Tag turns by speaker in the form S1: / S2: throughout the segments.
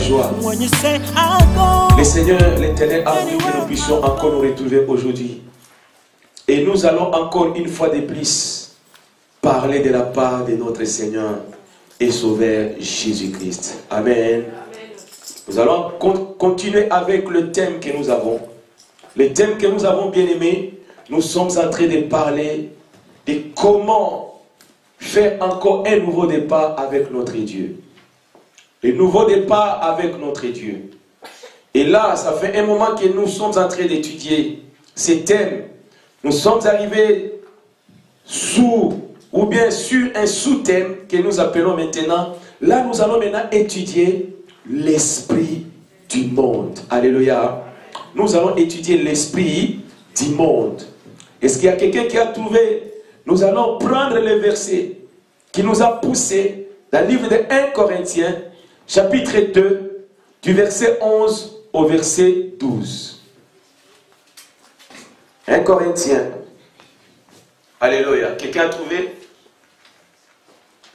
S1: joie. Le Seigneur, l'Éternel, a voulu que nous puissions encore nous retrouver aujourd'hui. Et nous allons encore une fois de plus parler de la part de notre Seigneur et Sauveur Jésus-Christ. Amen. Nous allons continuer avec le thème que nous avons. Le thème que nous avons bien aimé, nous sommes en train de parler de comment faire encore un nouveau départ avec notre Dieu. Le nouveau départ avec notre Dieu. Et là, ça fait un moment que nous sommes en train d'étudier ces thèmes. Nous sommes arrivés sur un sous-thème que nous appelons maintenant. Là, nous allons maintenant étudier l'esprit du monde. Alléluia. Nous allons étudier l'esprit du monde. Est-ce qu'il y a quelqu'un qui a trouvé? Nous allons prendre le verset qui nous a poussé dans le livre de 1 Corinthiens, chapitre 2, du verset 11 au verset 12. 1 Corinthiens. Alléluia. Quelqu'un a trouvé?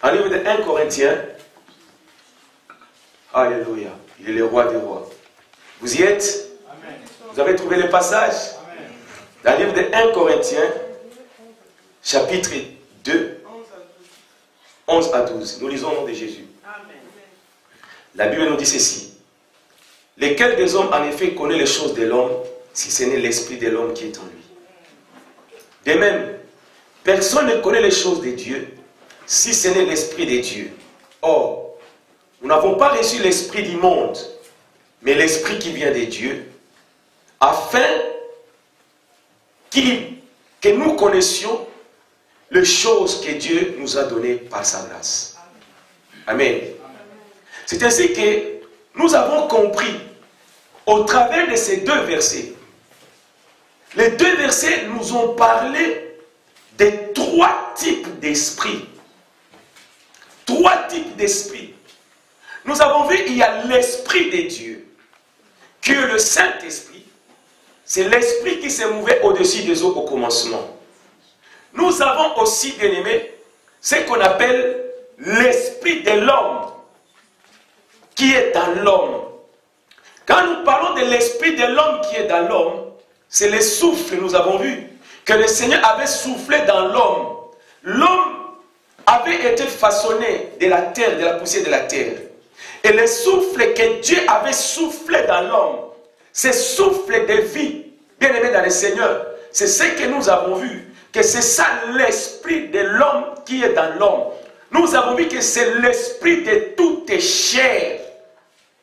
S1: Un livre de 1 Corinthiens. Alléluia. Il est le roi des rois. Vous y êtes? Amen. Vous avez trouvé le passage? Amen. Dans le livre de 1 Corinthiens, chapitre 2, 11 à 12. Nous lisons au nom de Jésus. Amen. La Bible nous dit ceci. Lequel des hommes en effet connaît les choses de l'homme, si ce n'est l'esprit de l'homme qui est en lui? De même, personne ne connaît les choses de Dieu, si ce n'est l'esprit de Dieu. Or, nous n'avons pas reçu l'esprit du monde, mais l'esprit qui vient de Dieu, afin que nous connaissions les choses que Dieu nous a données par sa grâce. Amen. C'est ainsi que nous avons compris, au travers de ces deux versets, les deux versets nous ont parlé de trois types d'esprits. Trois types d'esprits. Nous avons vu, il y a l'esprit de Dieu, qui est le Saint-Esprit. C'est l'esprit qui s'est mouvé au-dessus des eaux au commencement. Nous avons aussi, bien aimé, ce qu'on appelle l'esprit de l'homme, qui est dans l'homme. Quand nous parlons de l'esprit de l'homme qui est dans l'homme, c'est le souffle, nous avons vu, que le Seigneur avait soufflé dans l'homme. L'homme avait été façonné de la terre, de la poussière de la terre. Et le souffle que Dieu avait soufflé dans l'homme, ce souffle de vie, bien aimé dans le Seigneur, c'est ce que nous avons vu, que c'est ça l'esprit de l'homme qui est dans l'homme. Nous avons vu que c'est l'esprit de toute chair,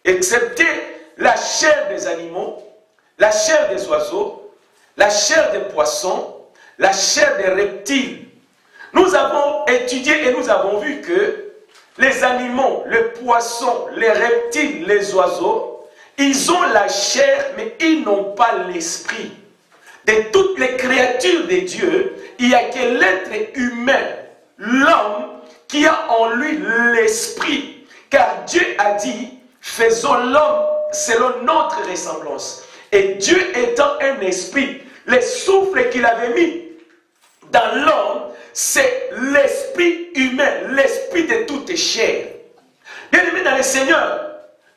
S1: excepté la chair des animaux, la chair des oiseaux, la chair des poissons, la chair des reptiles. Nous avons étudié et nous avons vu que les animaux, les poissons, les reptiles, les oiseaux, ils ont la chair, mais ils n'ont pas l'esprit. De toutes les créatures de Dieu, il n'y a que l'être humain, l'homme, qui a en lui l'esprit. Car Dieu a dit, faisons l'homme selon notre ressemblance. Et Dieu étant un esprit, le souffle qu'il avait mis dans l'homme, c'est l'esprit humain, l'esprit de toute chair. Bien aimé dans le Seigneur,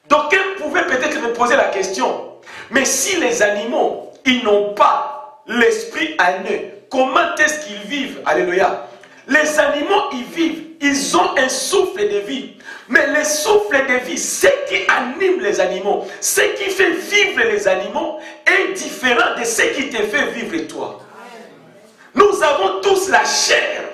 S1: d'aucuns pouvaient peut-être me poser la question, mais si les animaux, ils n'ont pas l'esprit en eux, comment est-ce qu'ils vivent? Alléluia. Les animaux, ils vivent, ils ont un souffle de vie. Mais le souffle de vie, ce qui anime les animaux, ce qui fait vivre les animaux, est différent de ce qui te fait vivre toi. Nous avons tous la chair.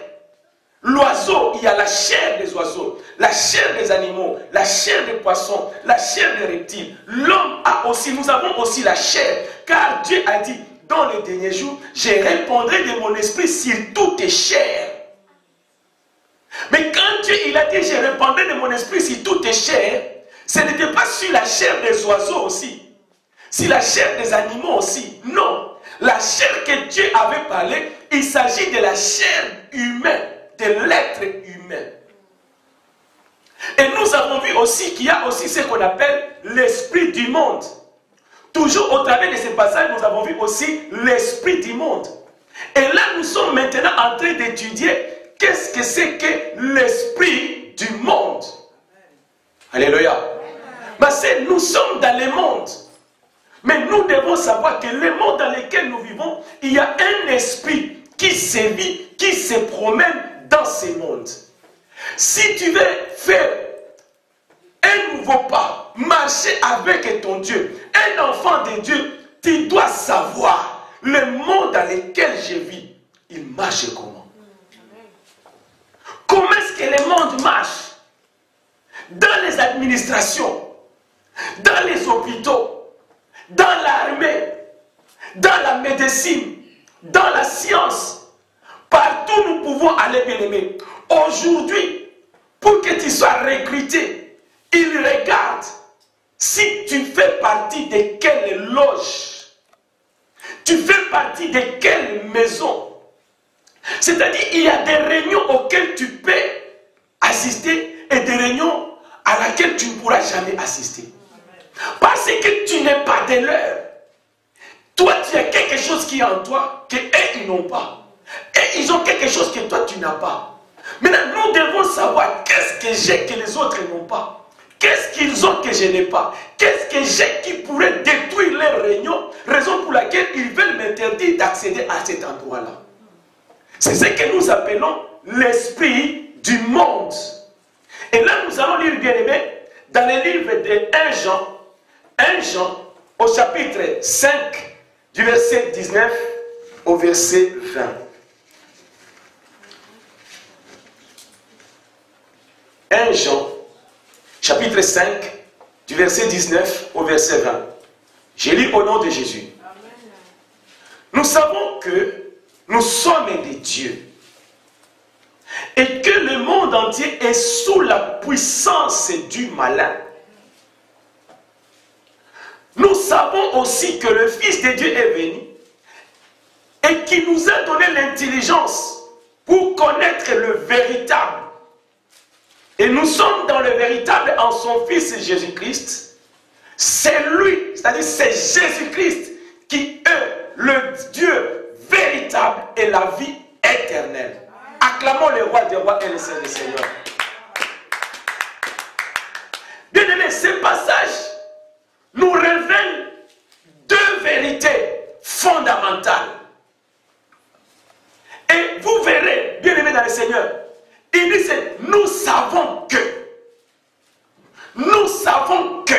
S1: L'oiseau, il y a la chair des oiseaux, la chair des animaux, la chair des poissons, la chair des reptiles. L'homme a aussi, nous avons aussi la chair. Car Dieu a dit, dans les derniers jours, je répandrai de mon esprit sur toutes tes chairs. Mais quand Dieu il a dit, je répandrai de mon esprit sur toutes tes chairs, ce n'était pas sur la chair des oiseaux aussi, sur la chair des animaux aussi. Non. La chair que Dieu avait parlé, il s'agit de la chair humaine, de l'être humain. Et nous avons vu aussi qu'il y a aussi ce qu'on appelle l'esprit du monde. Toujours au travers de ces passages, nous avons vu aussi l'esprit du monde. Et là, nous sommes maintenant en train d'étudier qu'est-ce que c'est que l'esprit du monde. Alléluia. Ma sœur, nous sommes dans le monde. Mais nous devons savoir que le monde dans lequel nous vivons, il y a un esprit qui sévit, qui se promène dans ce monde. Si tu veux faire un nouveau pas, marcher avec ton Dieu, un enfant de Dieu, tu dois savoir le monde dans lequel je vis, il marche comment? Comment est-ce que le monde marche? Dans les administrations, dans les hôpitaux, dans l'armée, dans la médecine, dans la science. Partout nous pouvons aller, bien aimé. Aujourd'hui, pour que tu sois recruté, il regarde si tu fais partie de quelle loge, tu fais partie de quelle maison. C'est-à-dire, il y a des réunions auxquelles tu peux assister et des réunions à laquelle tu ne pourras jamais assister. Parce que tu n'es pas de leur. Toi, tu as quelque chose qui est en toi que eux, ils n'ont pas. Et ils ont quelque chose que toi, tu n'as pas. Maintenant, nous devons savoir qu'est-ce que j'ai que les autres n'ont pas. Qu'est-ce qu'ils ont que je n'ai pas. Qu'est-ce que j'ai qui pourrait détruire leurs réunions, raison pour laquelle ils veulent m'interdire d'accéder à cet endroit-là. C'est ce que nous appelons l'esprit du monde. Et là, nous allons lire, bien aimé, dans le livre de 1 Jean, au chapitre 5, du verset 19 au verset 20. 1 Jean, chapitre 5, du verset 19 au verset 20. Je lis au nom de Jésus. Amen. Nous savons que nous sommes des dieux et que le monde entier est sous la puissance du malin. Nous savons aussi que le Fils de Dieu est venu et qui nous a donné l'intelligence pour connaître le véritable. Et nous sommes dans le véritable en son Fils Jésus-Christ. C'est lui, c'est-à-dire c'est Jésus-Christ qui est le Dieu véritable et la vie éternelle. Acclamons le roi des rois et le Seigneur des seigneurs. Bien aimé, ce passage nous révèle deux vérités fondamentales. Et vous verrez, bien aimé dans le Seigneur, il dit c'est nous savons que. Nous savons que.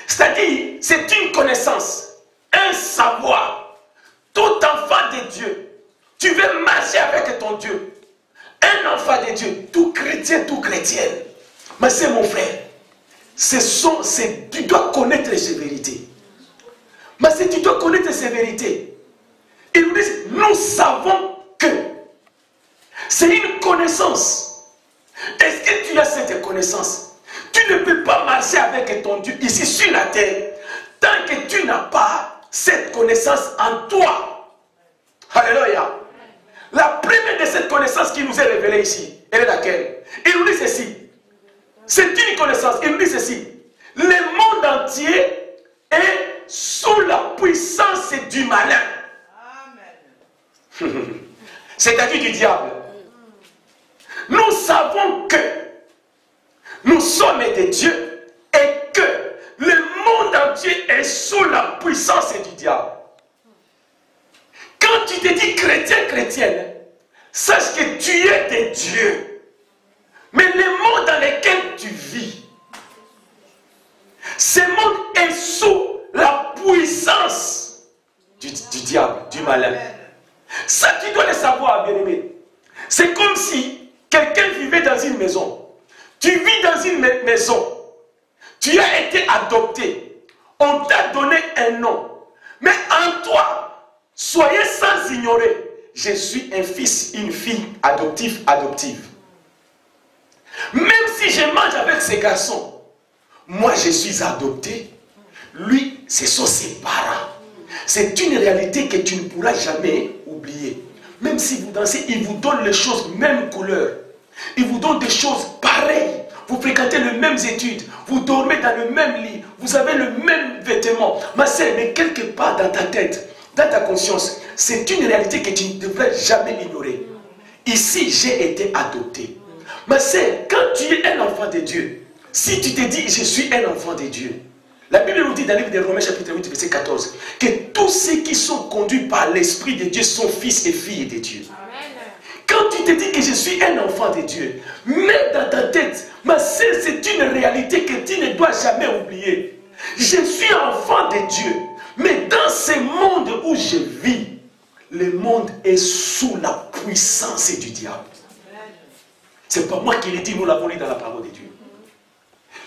S1: C'est-à-dire, c'est une connaissance, un savoir. Tout enfant de Dieu, tu veux marcher avec ton Dieu. Un enfant de Dieu, tout chrétien, tout chrétienne. Mais c'est mon frère. Tu dois connaître ces vérités. Mais si tu dois connaître ces vérités, il nous dit, nous savons que. C'est une connaissance. Est-ce que tu as cette connaissance? Tu ne peux pas marcher avec ton Dieu ici sur la terre tant que tu n'as pas cette connaissance en toi. Alléluia. La première de cette connaissance qui nous est révélée ici, elle est laquelle? Il nous dit ceci. C'est une connaissance. Il nous dit ceci. Le monde entier est sous la puissance du malin. Amen. C'est-à-dire du diable. Nous savons que nous sommes des dieux et que le monde entier est sous la puissance du diable. Quand tu te dis chrétien, chrétienne, sache que tu es des dieux. Mais le monde dans lequel tu vis, ce monde est sous la puissance du diable, du malin. Ça, tu dois le savoir, bien-aimé. C'est comme si quelqu'un vivait dans une maison. Tu vis dans une maison. Tu as été adopté. On t'a donné un nom. Mais en toi, soyez sans ignorer, je suis un fils, une fille adoptive. Même si je mange avec ces garçons, moi je suis adopté. Lui, ce sont ses parents. C'est une réalité que tu ne pourras jamais oublier. Même si vous dansez, il vous donne les choses même couleur. Il vous donne des choses pareilles. Vous fréquentez les mêmes études. Vous dormez dans le même lit. Vous avez le même vêtement. Ma sœur, mais quelque part dans ta tête, dans ta conscience, c'est une réalité que tu ne devrais jamais ignorer. Ici, j'ai été adopté. Ma sœur, quand tu es un enfant de Dieu, Si tu te dis, je suis un enfant de Dieu, la Bible nous dit dans le livre de Romains chapitre 8, verset 14, que tous ceux qui sont conduits par l'Esprit de Dieu sont fils et filles de Dieu. Amen. Quand tu te dis que je suis un enfant de Dieu, mets dans ta tête, ma sœur, c'est une réalité que tu ne dois jamais oublier. Je suis enfant de Dieu, mais dans ce monde où je vis, le monde est sous la puissance du diable. Ce n'est pas moi qui l'ai dit, nous l'avons lu dans la parole de Dieu.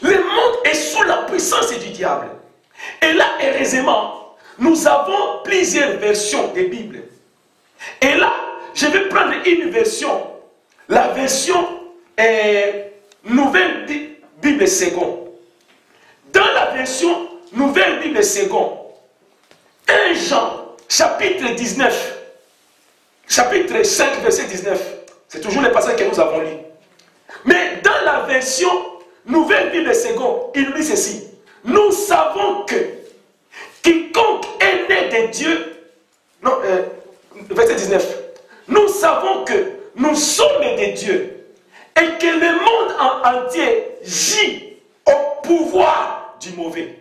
S1: Le monde est sous la puissance du diable. Et là, heureusement, nous avons plusieurs versions des Bibles. Et là, je vais prendre une version, la version Nouvelle Bible Seconde. Dans la version Nouvelle Bible Seconde, 1 Jean, chapitre 19, chapitre 5, verset 19, c'est toujours le passage que nous avons lu. Mais dans la version Nouvelle Bible Seconde, il dit ceci. Nous savons que quiconque est né de Dieu, non, verset 19, nous savons que nous sommes de Dieu et que le monde entier gît au pouvoir du mauvais.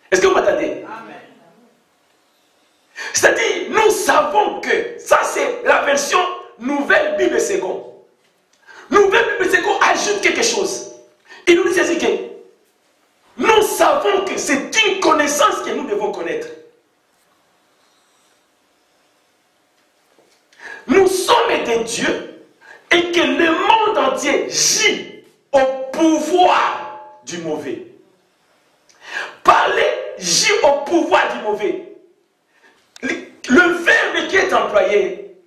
S1: Est-ce que vous m'entendez? C'est-à-dire, nous savons que, ça c'est la version Nouvelle Bible Seconde. Nouvelle Bible Seconde ajoute quelque chose. Il nous dit ceci que nous savons que c'est une connaissance que nous devons connaître. Nous sommes de Dieu et que le monde entier gît au pouvoir du mauvais. Parler gît au pouvoir du mauvais. Le verbe qui est employé,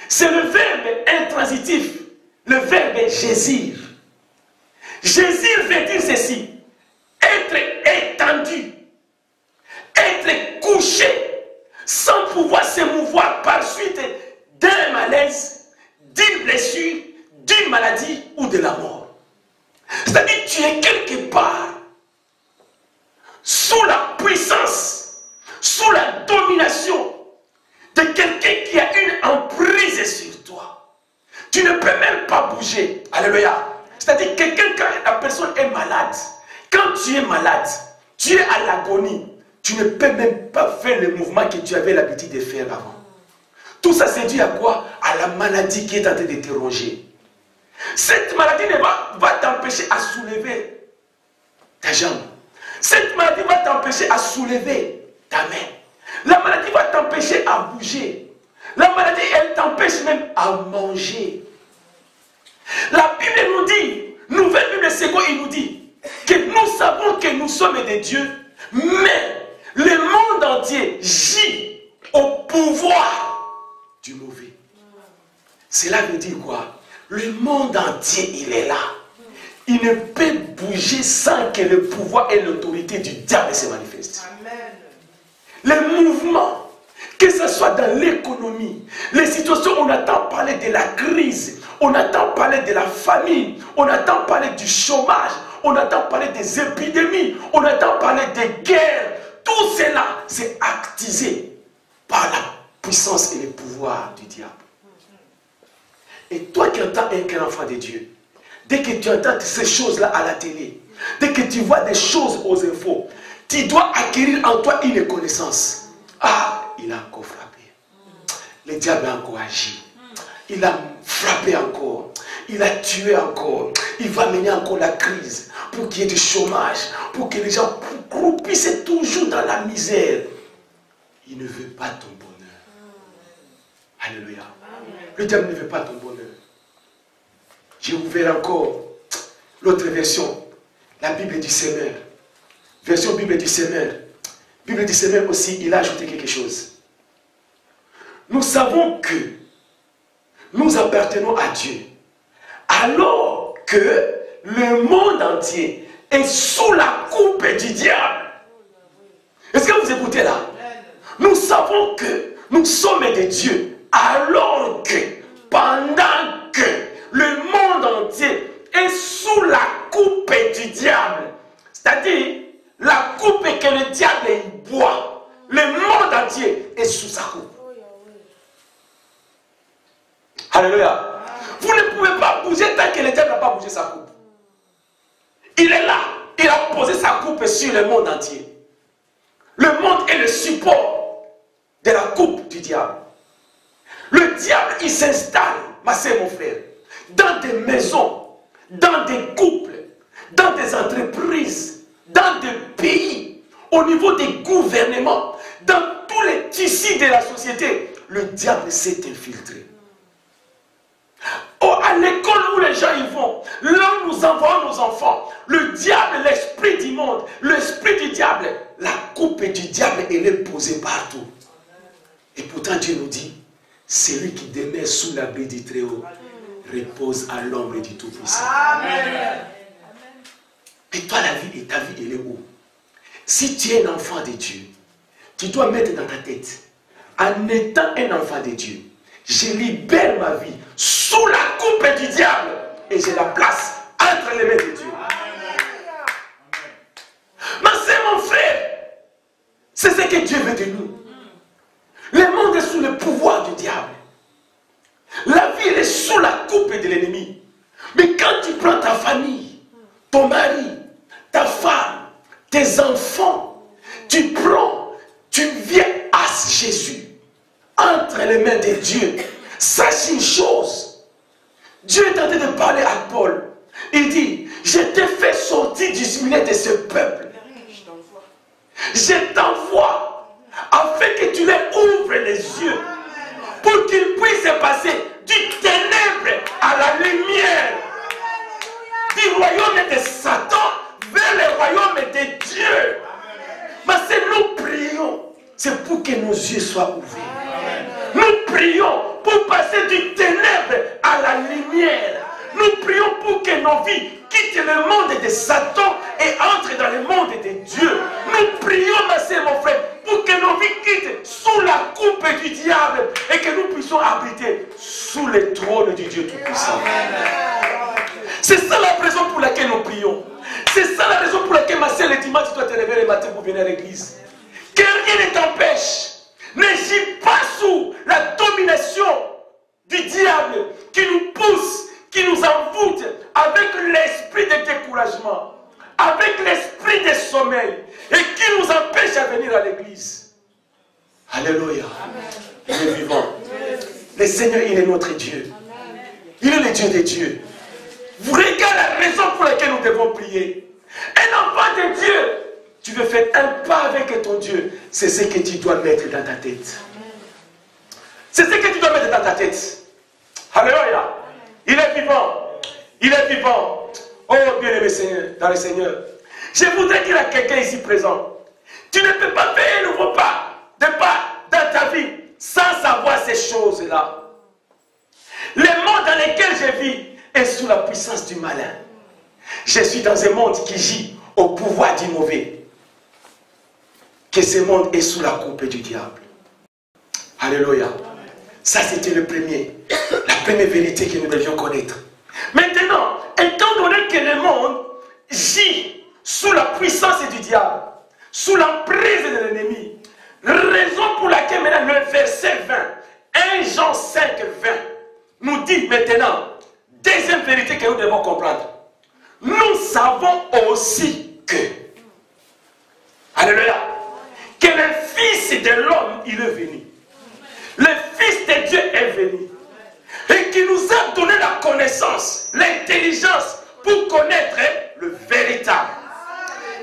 S1: c'est le verbe intransitif, le verbe gésir. Gésir veut dire ceci, être étendu, être couché, sans pouvoir se mouvoir par suite d'un malaise, d'une blessure, d'une maladie ou de la mort. C'est-à-dire tu es quelque part sous la puissance, sous la domination de quelqu'un qui a une emprise sur toi. Tu ne peux même pas bouger. Alléluia. C'est-à-dire quelqu'un, quand la personne est malade, quand tu es malade, tu es à l'agonie, tu ne peux même pas faire le mouvement que tu avais l'habitude de faire avant. Tout ça c'est dû à quoi? À la maladie qui est en train de te ronger. Cette maladie va t'empêcher à soulever ta jambe. Cette maladie va t'empêcher à soulever ta main. La maladie va t'empêcher à bouger. La maladie, elle t'empêche même à manger. La Bible nous dit, Nouvelle Bible Seconde, il nous dit que nous savons que nous sommes des dieux, mais le monde entier gît au pouvoir du mauvais. Cela veut dire quoi? Le monde entier, il est là. Il ne peut bouger sans que le pouvoir et l'autorité du diable se manifestent. Les mouvements, que ce soit dans l'économie, les situations, on entend parler de la crise, on entend parler de la famine, on entend parler du chômage, on entend parler des épidémies, on entend parler des guerres. Tout cela, c'est actisé par la puissance et le pouvoir du diable. Et toi qui entends un enfant de Dieu, dès que tu entends ces choses-là à la télé, dès que tu vois des choses aux infos, tu dois acquérir en toi une connaissance. Ah, il a encore frappé. Le diable a encore agi. Il a frappé encore. Il a tué encore. Il va mener encore la crise pour qu'il y ait du chômage, pour que les gens croupissent toujours dans la misère. Il ne veut pas ton bonheur. Alléluia. Le diable ne veut pas ton bonheur. J'ai ouvert encore l'autre version, la Bible du Seigneur. Version Bible du Seigneur. Bible du Seigneur aussi, il a ajouté quelque chose. Nous savons que nous appartenons à Dieu, alors que le monde entier est sous la coupe du diable. Est-ce que vous écoutez là? Nous savons que nous sommes des dieux, alors que pendant que le monde entier est sous la coupe du diable, c'est-à-dire la coupe que le diable boit, le monde entier est sous sa coupe. Alléluia. Vous ne pouvez pas bouger tant que le diable n'a pas bougé sa coupe. Il est là. Il a posé sa coupe sur le monde entier. Le monde est le support de la coupe du diable. Le diable, il s'installe, ma sœur, mon frère, dans des maisons, dans des couples, dans des entreprises, dans des pays, au niveau des gouvernements, dans tous les tissus de la société. Le diable s'est infiltré. Oh, à l'école où les gens y vont, là où nous envoyons nos enfants, le diable, l'esprit du monde, l'esprit du diable, la coupe du diable, elle est posée partout. Et pourtant Dieu nous dit, celui qui demeure sous l'abri du Très-Haut repose à l'ombre du Tout-Puissant. Et toi, la vie, et ta vie, elle est où? Si tu es un enfant de Dieu, tu dois mettre dans ta tête, en étant un enfant de Dieu, je libère ma vie sous la coupe du diable et je la place entre les mains de Dieu. Mais c'est mon frère, c'est ce que Dieu veut de nous. Le monde est sous le pouvoir du diable. La vie elle est sous la coupe de l'ennemi. Mais quand tu prends ta famille, ton mari, ta femme, tes enfants, tu prends, tu viens à Jésus entre les mains de Dieu. Sache une chose. Dieu est en train de parler à Paul. Il dit, je t'ai fait sortir du milieu de ce peuple. Je t'envoie afin que tu leur ouvres les yeux pour qu'ils puissent passer du ténèbre à la lumière, du royaume de Satan vers le royaume de Dieu. Mais si nous prions, c'est pour que nos yeux soient ouverts. Nous prions pour passer du ténèbre à la lumière. Nous prions pour que nos vies quittent le monde de Satan et entrent dans le monde de Dieu. Nous prions, ma sœur, mon frère, pour que nos vies quittent sous la coupe du diable et que nous puissions habiter sous le trône du Dieu Tout-Puissant. C'est ça la raison pour laquelle nous prions. C'est ça la raison pour laquelle, ma sœur, le dimanche, tu dois te réveiller le matin pour venir à l'église. Que rien ne t'empêche. N'agis pas sous la domination du diable qui nous pousse, qui nous envoûte avec l'esprit de découragement, avec l'esprit de sommeil et qui nous empêche à venir à l'église. Alléluia. Il est vivant. Le Seigneur, il est notre Dieu. Il est le Dieu des dieux. Vous regardez la raison pour laquelle nous devons prier. Un enfant de Dieu, tu veux faire un pas avec ton Dieu, c'est ce que tu dois mettre dans ta tête. C'est ce que tu dois mettre dans ta tête. Alléluia. Il est vivant. Il est vivant. Oh, bien-aimé Seigneur, dans le Seigneur. Je voudrais dire à quelqu'un ici présent, tu ne peux pas faire un nouveau pas, de pas dans ta vie, sans savoir ces choses-là. Le monde dans lequel je vis est sous la puissance du malin. Je suis dans un monde qui gît au pouvoir du mauvais. Que ce monde est sous la coupe du diable. Alléluia. Ça, c'était la première vérité que nous devions connaître. Maintenant, étant donné que le monde gît sous la puissance du diable, sous l'emprise de l'ennemi, raison pour laquelle maintenant le verset 20, 1 Jean 5, 20, nous dit maintenant, deuxième vérité que nous devons comprendre. Nous savons aussi que, alléluia, que le Fils de l'homme, il est venu. Le Fils de Dieu est venu. Et qui nous a donné la connaissance, l'intelligence pour connaître le véritable.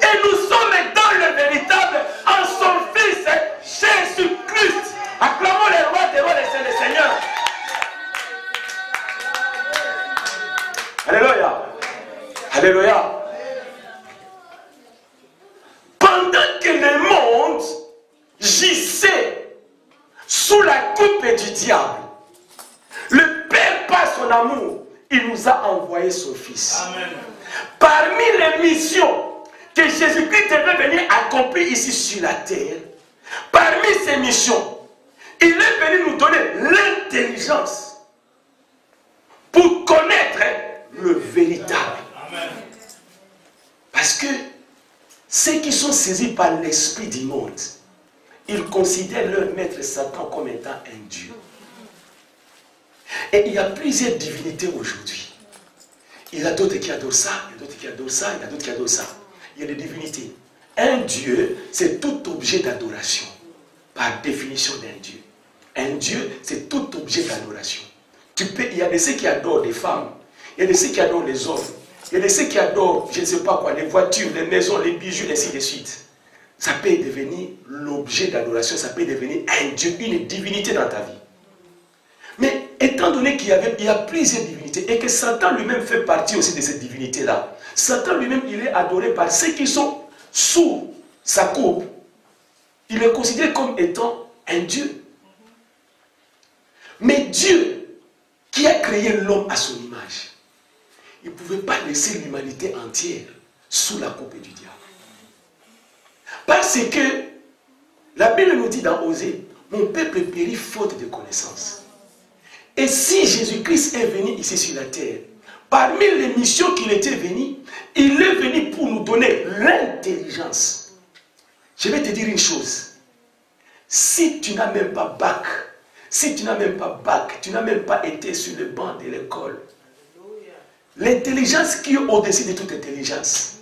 S1: Et nous sommes dans le véritable en son Fils Jésus-Christ. Acclamons les rois des rois et les seigneurs. Alléluia. Alléluia. Pendant que le monde gissait sous la coupe du diable, le Père, par son amour, il nous a envoyé son Fils. Amen. Parmi les missions que Jésus-Christ devait venir accomplir ici sur la terre, parmi ces missions, il est venu nous donner l'intelligence pour connaître le véritable. Amen. Parce que ceux qui sont saisis par l'esprit du monde, ils considèrent leur maître Satan comme étant un Dieu. Et il y a plusieurs divinités aujourd'hui. Il y a d'autres qui adorent ça, il y a d'autres qui adorent ça, il y a d'autres qui adorent ça. Il y a des divinités. Un Dieu, c'est tout objet d'adoration. Par définition d'un Dieu. Un Dieu, c'est tout objet d'adoration. Il y a de ceux qui adorent les femmes. Il y a de ceux qui adorent les hommes. Il y a de ceux qui adorent, je ne sais pas quoi, les voitures, les maisons, les bijoux, ainsi de suite. Ça peut devenir l'objet d'adoration, ça peut devenir un Dieu, une divinité dans ta vie. Mais étant donné qu'il y a plusieurs divinités et que Satan lui-même fait partie aussi de cette divinité-là, Satan lui-même, il est adoré par ceux qui sont sous sa coupe. Il est considéré comme étant un Dieu. Mais Dieu, qui a créé l'homme à son image, il ne pouvait pas laisser l'humanité entière sous la coupe du diable. Parce que la Bible nous dit dans Osée, mon peuple périt faute de connaissance. Et si Jésus-Christ est venu ici sur la terre, parmi les missions qu'il était venu, il est venu pour nous donner l'intelligence. Je vais te dire une chose. Si tu n'as même pas bac, si tu n'as même pas bac, tu n'as même pas été sur le banc de l'école, l'intelligence qui est au-dessus de toute intelligence,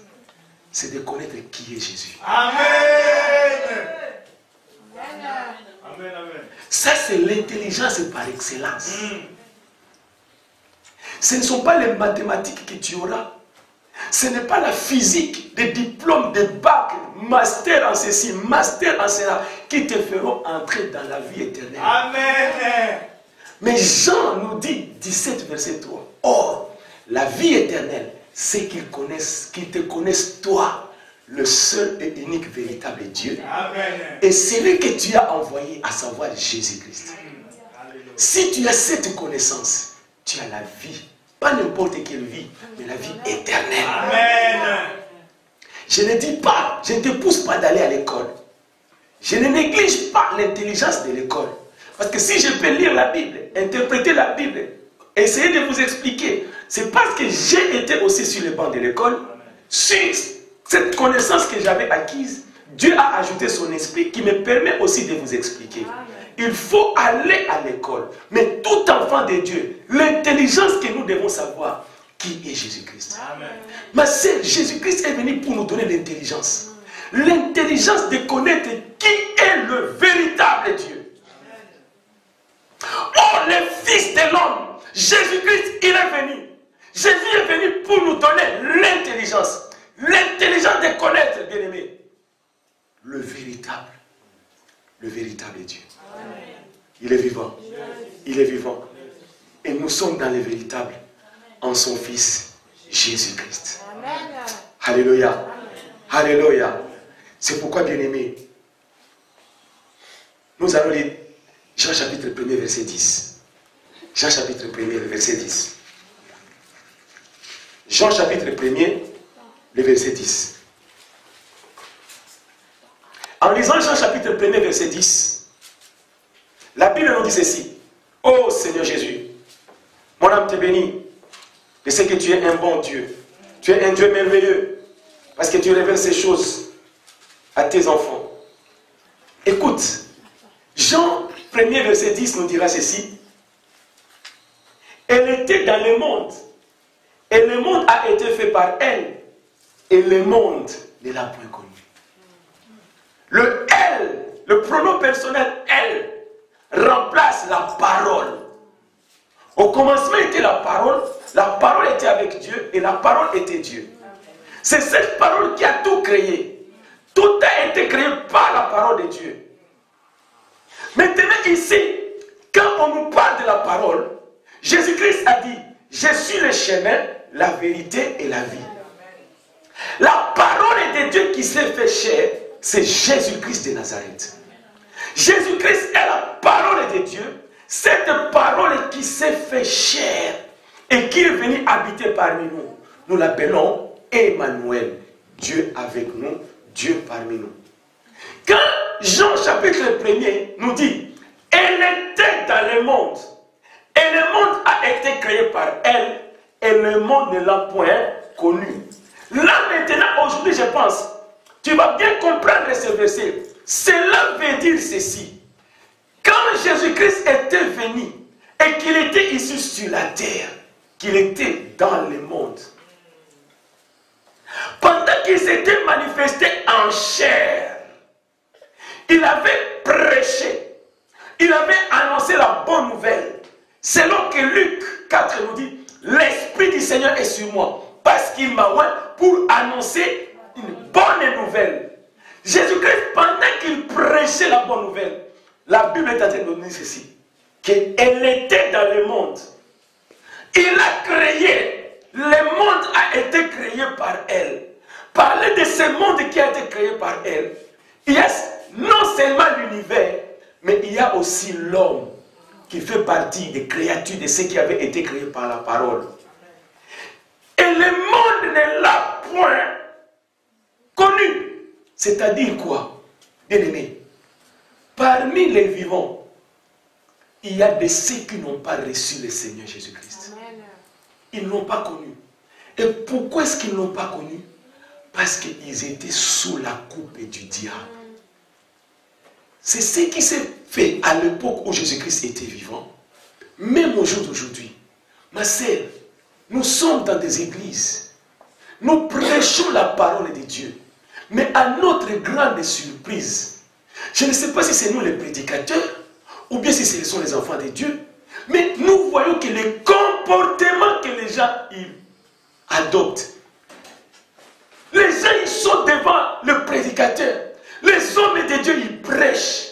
S1: c'est de connaître qui est Jésus.
S2: Amen. Amen, amen.
S1: Ça, c'est l'intelligence par excellence. Ce ne sont pas les mathématiques que tu auras. Ce n'est pas la physique, des diplômes, des bacs, master en ceci, master en cela, qui te feront entrer dans la vie éternelle.
S2: Amen.
S1: Mais Jean nous dit, 17 verset 3, or, la vie éternelle, c'est qu'ils te connaissent toi, le seul et unique véritable Dieu.
S2: Amen.
S1: Et celui que tu as envoyé, à savoir Jésus-Christ. Si tu as cette connaissance, tu as la vie. Pas n'importe quelle vie, mais la vie éternelle.
S2: Amen.
S1: Je ne dis pas, je ne te pousse pas d'aller à l'école. Je ne néglige pas l'intelligence de l'école. Parce que si je peux lire la Bible, interpréter la Bible, essayer de vous expliquer, c'est parce que j'ai été aussi sur le banc de l'école, sur cette connaissance que j'avais acquise, Dieu a ajouté son esprit qui me permet aussi de vous expliquer. Il faut aller à l'école. Mais tout enfant de Dieu, l'intelligence que nous devons savoir, qui est Jésus-Christ. Ma sœur, Jésus-Christ est venu pour nous donner l'intelligence. L'intelligence de connaître qui est le véritable Dieu. Oh, le Fils de l'homme, Jésus-Christ, il est venu. Jésus est venu pour nous donner l'intelligence. L'intelligence de connaître, bien-aimé, le véritable Dieu. Amen. Il est vivant. Il est vivant. Et nous sommes dans le véritable en son Fils Jésus-Christ. Alléluia. Alléluia. C'est pourquoi, bien-aimé, nous allons lire Jean chapitre 1er, verset 10. Jean chapitre 1er, verset 10. Jean chapitre 1er, le verset 10. En lisant Jean chapitre 1er, verset 10, la Bible nous dit ceci. Ô Seigneur Jésus, mon âme te bénit. Je sais que tu es un bon Dieu. Tu es un Dieu merveilleux. Parce que tu révèles ces choses à tes enfants. Écoute, Jean 1er, verset 10 nous dira ceci. Elle était dans le monde. Et le monde a été fait par elle. Et le monde ne l'a point connu. Le elle, le pronom personnel elle, remplace la parole. Au commencement était la parole était avec Dieu et la parole était Dieu. C'est cette parole qui a tout créé. Tout a été créé par la parole de Dieu. Maintenant ici, quand on nous parle de la parole, Jésus-Christ a dit, je suis le chemin, la vérité et la vie. La parole de Dieu qui s'est fait chair, c'est Jésus-Christ de Nazareth. Jésus-Christ est la parole de Dieu. Cette parole qui s'est fait chair et qui est venue habiter parmi nous. Nous l'appelons Emmanuel. Dieu avec nous, Dieu parmi nous. Quand Jean chapitre 1er nous dit, elle était dans le monde. Et le monde a été créé par elle. Et le monde ne l'a point connu. Là maintenant, aujourd'hui, je pense, tu vas bien comprendre ce verset. Cela veut dire ceci. Quand Jésus-Christ était venu et qu'il était ici sur la terre, qu'il était dans le monde. Pendant qu'il s'était manifesté en chair, il avait prêché, il avait annoncé la bonne nouvelle. Selon que Luc 4 nous dit, l'Esprit du Seigneur est sur moi, parce qu'il m'a oint pour annoncer une bonne nouvelle. Jésus-Christ, pendant qu'il prêchait la bonne nouvelle, la Bible est en train de nous dire ceci, qu'elle était dans le monde. Il a créé, le monde a été créé par elle. Parler de ce monde qui a été créé par elle, il y a non seulement l'univers, mais il y a aussi l'homme qui fait partie des créatures de ce qui avait été créé par la parole. Et le monde ne l'a point connu. C'est-à-dire quoi? Bien-aimés, parmi les vivants, il y a de ceux qui n'ont pas reçu le Seigneur Jésus-Christ. Ils ne l'ont pas connu. Et pourquoi est-ce qu'ils ne l'ont pas connu? Parce qu'ils étaient sous la coupe du diable. C'est ce qui s'est fait à l'époque où Jésus-Christ était vivant. Même au jour d'aujourd'hui. Ma sœur, nous sommes dans des églises. Nous prêchons la parole de Dieu. Mais à notre grande surprise, je ne sais pas si c'est nous les prédicateurs, ou bien si ce sont les enfants de Dieu, mais nous voyons que les comportements que les gens ils adoptent, les gens ils sont devant le prédicateur, les hommes de Dieu ils prêchent,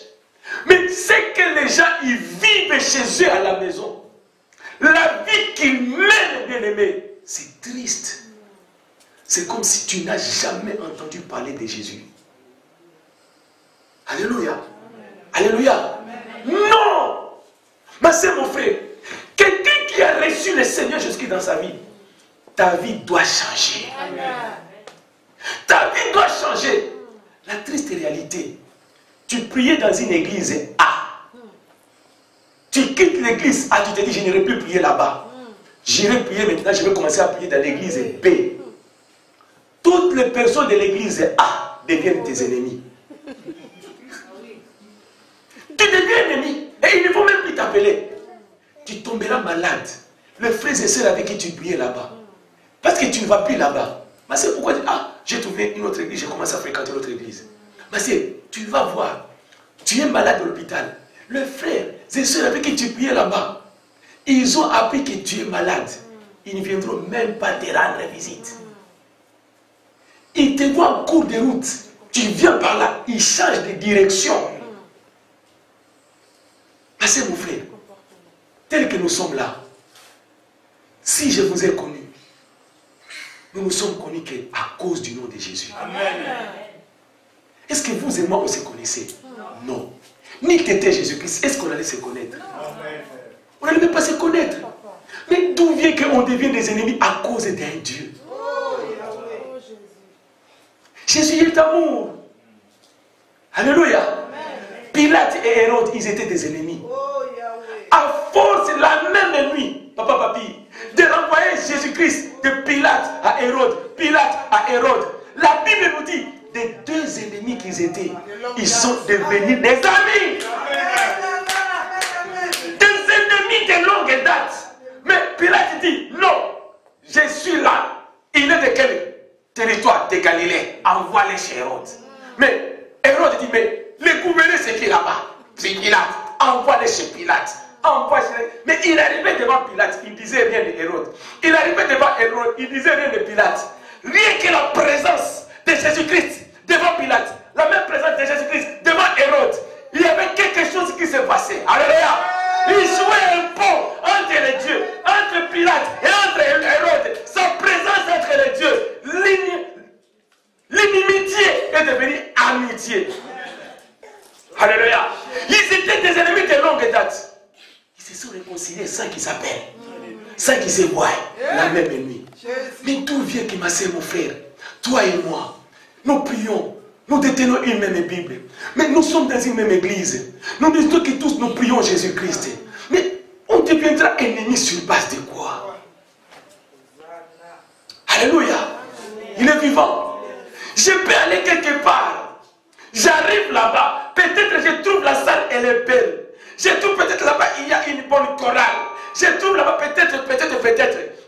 S1: mais c'est que les gens ils vivent chez eux à la maison, la vie qu'ils mènent, bien aimé, c'est triste. C'est comme si tu n'as jamais entendu parler de Jésus. Alléluia. Alléluia. Non. Mais c'est mon frère. Quelqu'un qui a reçu le Seigneur Jésus-Christ dans sa vie, ta vie doit changer. Ta vie doit changer. La triste réalité, tu priais dans une église A. Tu quittes l'église A, tu te dis, je n'irai plus prier là-bas. J'irai prier maintenant, je vais commencer à prier dans l'église B. Toutes les personnes de l'église A deviennent tes ennemis. Tu deviens ennemi et ils ne vont même plus t'appeler. Tu tomberas malade. Les frères et sœurs avec qui tu priais là-bas. Parce que tu ne vas plus là-bas. Mais c'est pourquoi tu dis, ah, j'ai trouvé une autre église, j'ai commencé à fréquenter l'autre église. Mais c'est, tu vas voir, tu es malade à l'hôpital. Les frères et sœurs avec qui tu priais là-bas, ils ont appris que tu es malade. Ils ne viendront même pas te rendre visite. Ils te voient en cours de route. Tu viens par là, ils changent de direction. Passez mon frère, tel que nous sommes là, si je vous ai connu, nous nous sommes connus qu'à cause du nom de Jésus.
S2: Amen.
S1: Est-ce que vous et moi on se connaissait? Non. Ni que t'étais Jésus-Christ, est-ce qu'on allait se connaître?
S2: Amen.
S1: On n'allait même pas se connaître. Mais d'où vient qu'on devient des ennemis à cause d'un Dieu? Jésus est amour. Alléluia. Pilate et Hérode, ils étaient des ennemis. À force, la même nuit, papa, papi, de renvoyer Jésus-Christ de Pilate à Hérode, Pilate à Hérode. La Bible nous dit, des deux ennemis qu'ils étaient, ils sont devenus des amis. Des ennemis de longue date. Mais Pilate dit, non, je suis là. Il est de quel territoire? De Galilée. Envoie-les chez Hérode. Mais Hérode dit, mais le gouverneur c'est qui là-bas? C'est Pilate. Envoie-les chez Pilate. Mais il arrivait devant Pilate, il ne disait rien de Hérode. Il arrivait devant Hérode, il ne disait rien de Pilate. Rien que la présence de Jésus-Christ devant Pilate, la même présence de Jésus-Christ devant Hérode, il y avait quelque chose qui s'est passé. Alléluia. Il jouait un pont entre les dieux, entre Pilate et entre Hérode. Sa présence entre les dieux, l'inimitié est devenue amitié. Alléluia. Ils étaient des ennemis de longue date. Ils se sont réconciliés sans qu'ils s'appellent, sans qu'ils se voient la même nuit. Mais d'où vient que ma sœur, mon frère, toi et moi, nous prions, nous détenons une même Bible, mais nous sommes dans une même église. Nous disons que tous nous prions Jésus-Christ. Mais on deviendra ennemis sur base de quoi? Alléluia. Il est vivant. Je peux aller quelque part. J'arrive là-bas. Peut-être je trouve la salle, elle est belle. Je trouve peut-être là-bas, il y a une bonne chorale. Je trouve là-bas peut-être.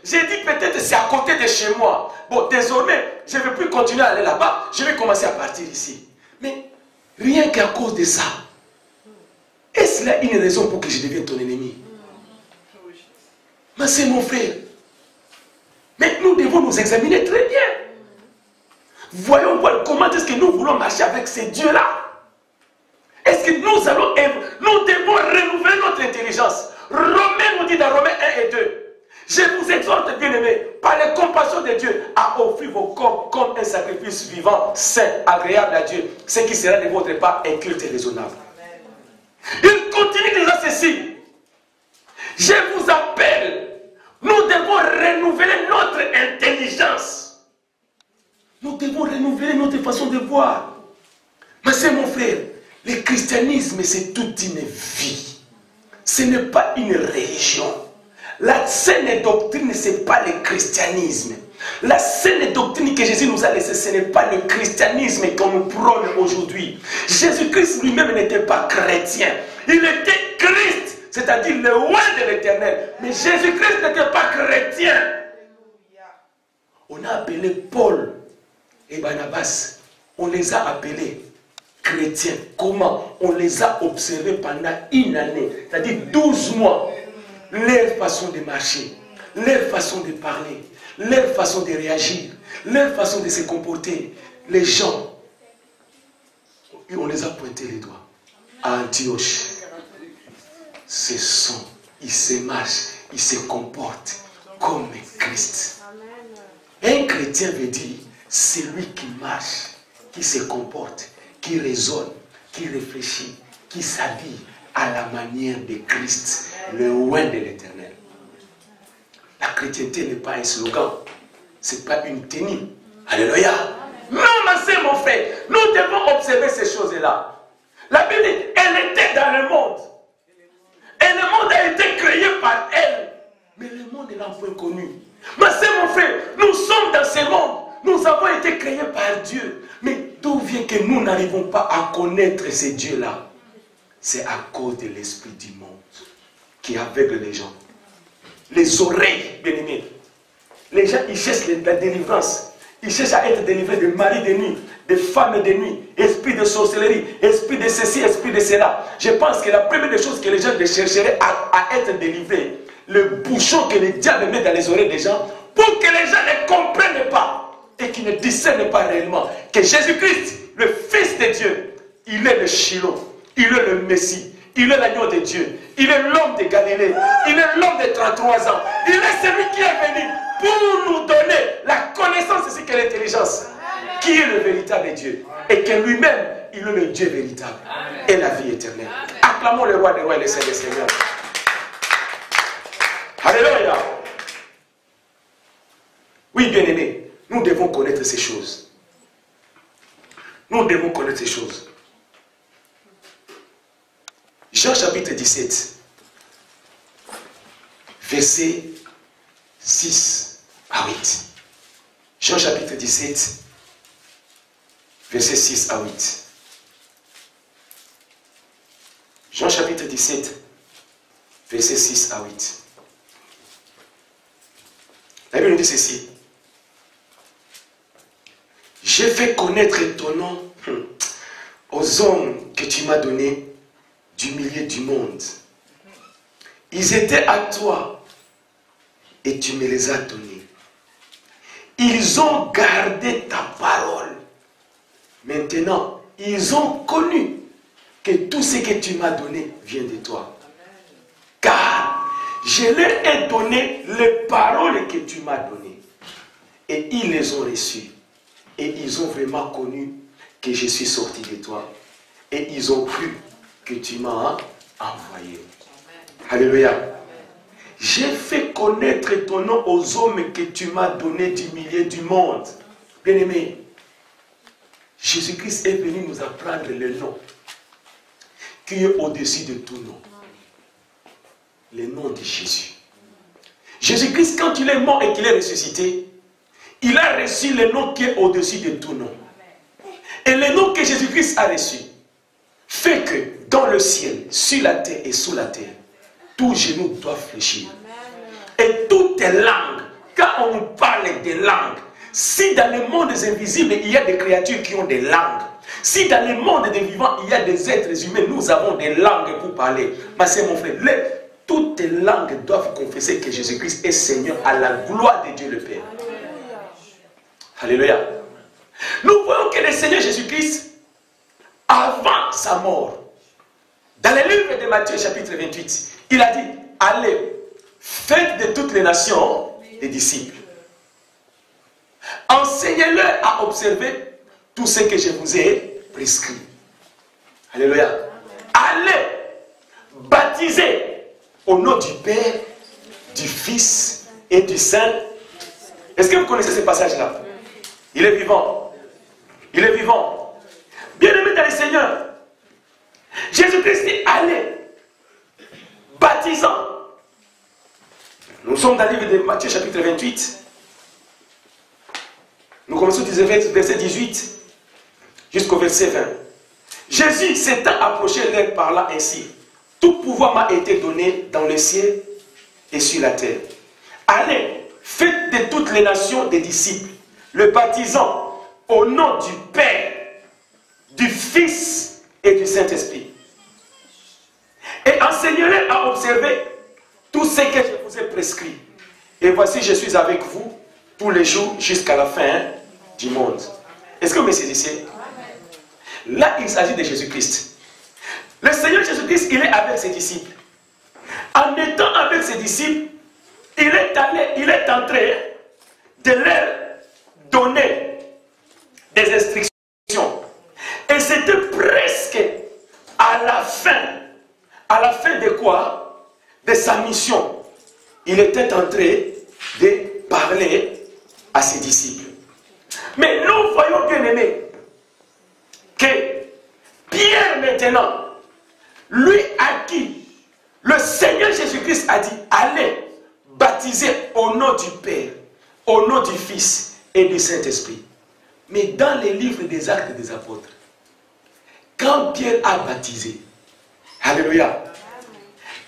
S1: J'ai dit peut-être c'est à côté de chez moi. Bon, désormais, je ne vais plus continuer à aller là-bas. Je vais commencer à partir ici. Mais rien qu'à cause de ça, est-ce là une raison pour que je devienne ton ennemi? Mais c'est mon frère. Mais nous devons nous examiner très bien. Voyons voir comment est-ce que nous voulons marcher avec ces dieux-là. Est-ce que nous devons renouveler notre intelligence? Romains nous dit dans Romains 1 et 2. Je vous exhorte, bien-aimés, par les compassions de Dieu, à offrir vos corps comme un sacrifice vivant, saint, agréable à Dieu, ce qui sera de votre part un culte raisonnable. Il continue disant ceci. Je vous appelle, nous devons renouveler notre intelligence. Nous devons renouveler notre façon de voir. Mais c'est mon frère, le christianisme c'est toute une vie. Ce n'est pas une religion. La saine doctrine, ce n'est pas le christianisme. La saine doctrine que Jésus nous a laissée, ce n'est pas le christianisme qu'on nous prône aujourd'hui. Jésus-Christ lui-même n'était pas chrétien. Il était Christ, c'est-à-dire le roi de l'éternel. Mais Jésus-Christ n'était pas chrétien. On a appelé Paul et Barnabas. On les a appelés chrétiens. Comment? On les a observés pendant une année, c'est-à-dire 12 mois. Leur façon de marcher, leur façon de parler, leur façon de réagir, leur façon de se comporter. Les gens, on les a pointés les doigts. À Antioche, ce sont, ils se marchent, ils se comportent comme Christ. Un chrétien veut dire celui qui marche, qui se comporte, qui raisonne, qui réfléchit, qui s'habille à la manière de Christ, le roi de l'éternel. La chrétienté n'est pas un slogan, ce n'est pas une tenue. Alléluia. Non, c'est mon frère, nous devons observer ces choses-là. La Bible dit, elle était dans le monde. Et le monde a été créé par elle. Mais le monde est l'enfant connu. Mais c'est mon frère, nous sommes dans ce monde. Nous avons été créés par Dieu. Mais d'où vient que nous n'arrivons pas à connaître ces dieux-là? C'est à cause de l'esprit du monde qui aveugle les gens. Les oreilles, bien-aimés. Les gens, ils cherchent la délivrance. Ils cherchent à être délivrés de maris de nuit, de femmes de nuit, esprit de sorcellerie, esprit de ceci, esprit de cela. Je pense que la première des choses que les gens chercheraient à être délivrés, le bouchon que le diable met dans les oreilles des gens, pour que les gens ne comprennent pas et qu'ils ne discernent pas réellement que Jésus-Christ, le Fils de Dieu, il est le Shiloh. Il est le Messie, il est l'agneau de Dieu, il est l'homme de Galilée, il est l'homme de 33 ans, il est celui qui est venu pour nous donner la connaissance ainsi que l'intelligence, qui est le véritable Dieu, et que lui-même, il est le Dieu véritable, et la vie éternelle. Acclamons le roi des rois et le Seigneur des seigneurs. Alléluia. Oui, bien-aimés, nous devons connaître ces choses. Nous devons connaître ces choses. Jean chapitre 17, verset 6 à 8. Jean chapitre 17, verset 6 à 8. Jean chapitre 17, verset 6 à 8. La Bible nous dit ceci. J'ai fait connaître ton nom aux hommes que tu m'as donnés du milieu du monde. Ils étaient à toi et tu me les as donnés. Ils ont gardé ta parole. Maintenant, ils ont connu que tout ce que tu m'as donné vient de toi. Car je leur ai donné les paroles que tu m'as données. Et ils les ont reçues. Et ils ont vraiment connu que je suis sorti de toi. Et ils ont cru que tu m'as envoyé. Alléluia. J'ai fait connaître ton nom aux hommes que tu m'as donné du milieu du monde. Bien-aimé, Jésus-Christ est venu nous apprendre le nom qui est au-dessus de tout nom. Le nom de Jésus. Jésus-Christ, quand il est mort et qu'il est ressuscité, il a reçu le nom qui est au-dessus de tout nom. Et le nom que Jésus-Christ a reçu fait que dans le ciel, sur la terre et sous la terre, tous genoux doivent fléchir. Et toute langue quand on nous parle des langues, si dans les mondes invisibles, il y a des créatures qui ont des langues, si dans le monde des vivants, il y a des êtres humains, nous avons des langues pour parler. Ma sœur, mon frère, toutes les langues doivent confesser que Jésus-Christ est Seigneur à la gloire de Dieu le Père. Alléluia. Nous voyons que le Seigneur Jésus-Christ, avant sa mort, dans le livre de Matthieu chapitre 28, il a dit, allez, faites de toutes les nations des disciples. Enseignez-leur à observer tout ce que je vous ai prescrit. Alléluia. Allez, baptisez au nom du Père, du Fils et du Saint. Est-ce que vous connaissez ce passage-là? Il est vivant. Il est vivant. Bien-aimé dans le Seigneur, Jésus-Christ dit, allez, baptisant. Nous sommes dans le livre de Matthieu chapitre 28. Nous commençons du verset 18 jusqu'au verset 20. Jésus s'étant approché leur parla ainsi. Tout pouvoir m'a été donné dans le ciel et sur la terre. Allez, faites de toutes les nations des disciples, le baptisant au nom du Père, du Fils et du Saint-Esprit. Et enseignez-les à observer tout ce que je vous ai prescrit. Et voici, je suis avec vous tous les jours jusqu'à la fin du monde. Est-ce que vous me saisissez? Là, il s'agit de Jésus-Christ. Le Seigneur Jésus-Christ, il est avec ses disciples. En étant avec ses disciples, il est en train de leur donner des instructions. Et c'était presque à la fin de quoi? De sa mission. Il était en train de parler à ses disciples. Mais nous voyons, bien aimés, que Pierre maintenant, lui à qui le Seigneur Jésus-Christ a dit, allez baptiser au nom du Père, au nom du Fils et du Saint-Esprit. Mais dans les livres des Actes des Apôtres, quand Pierre a baptisé, alléluia,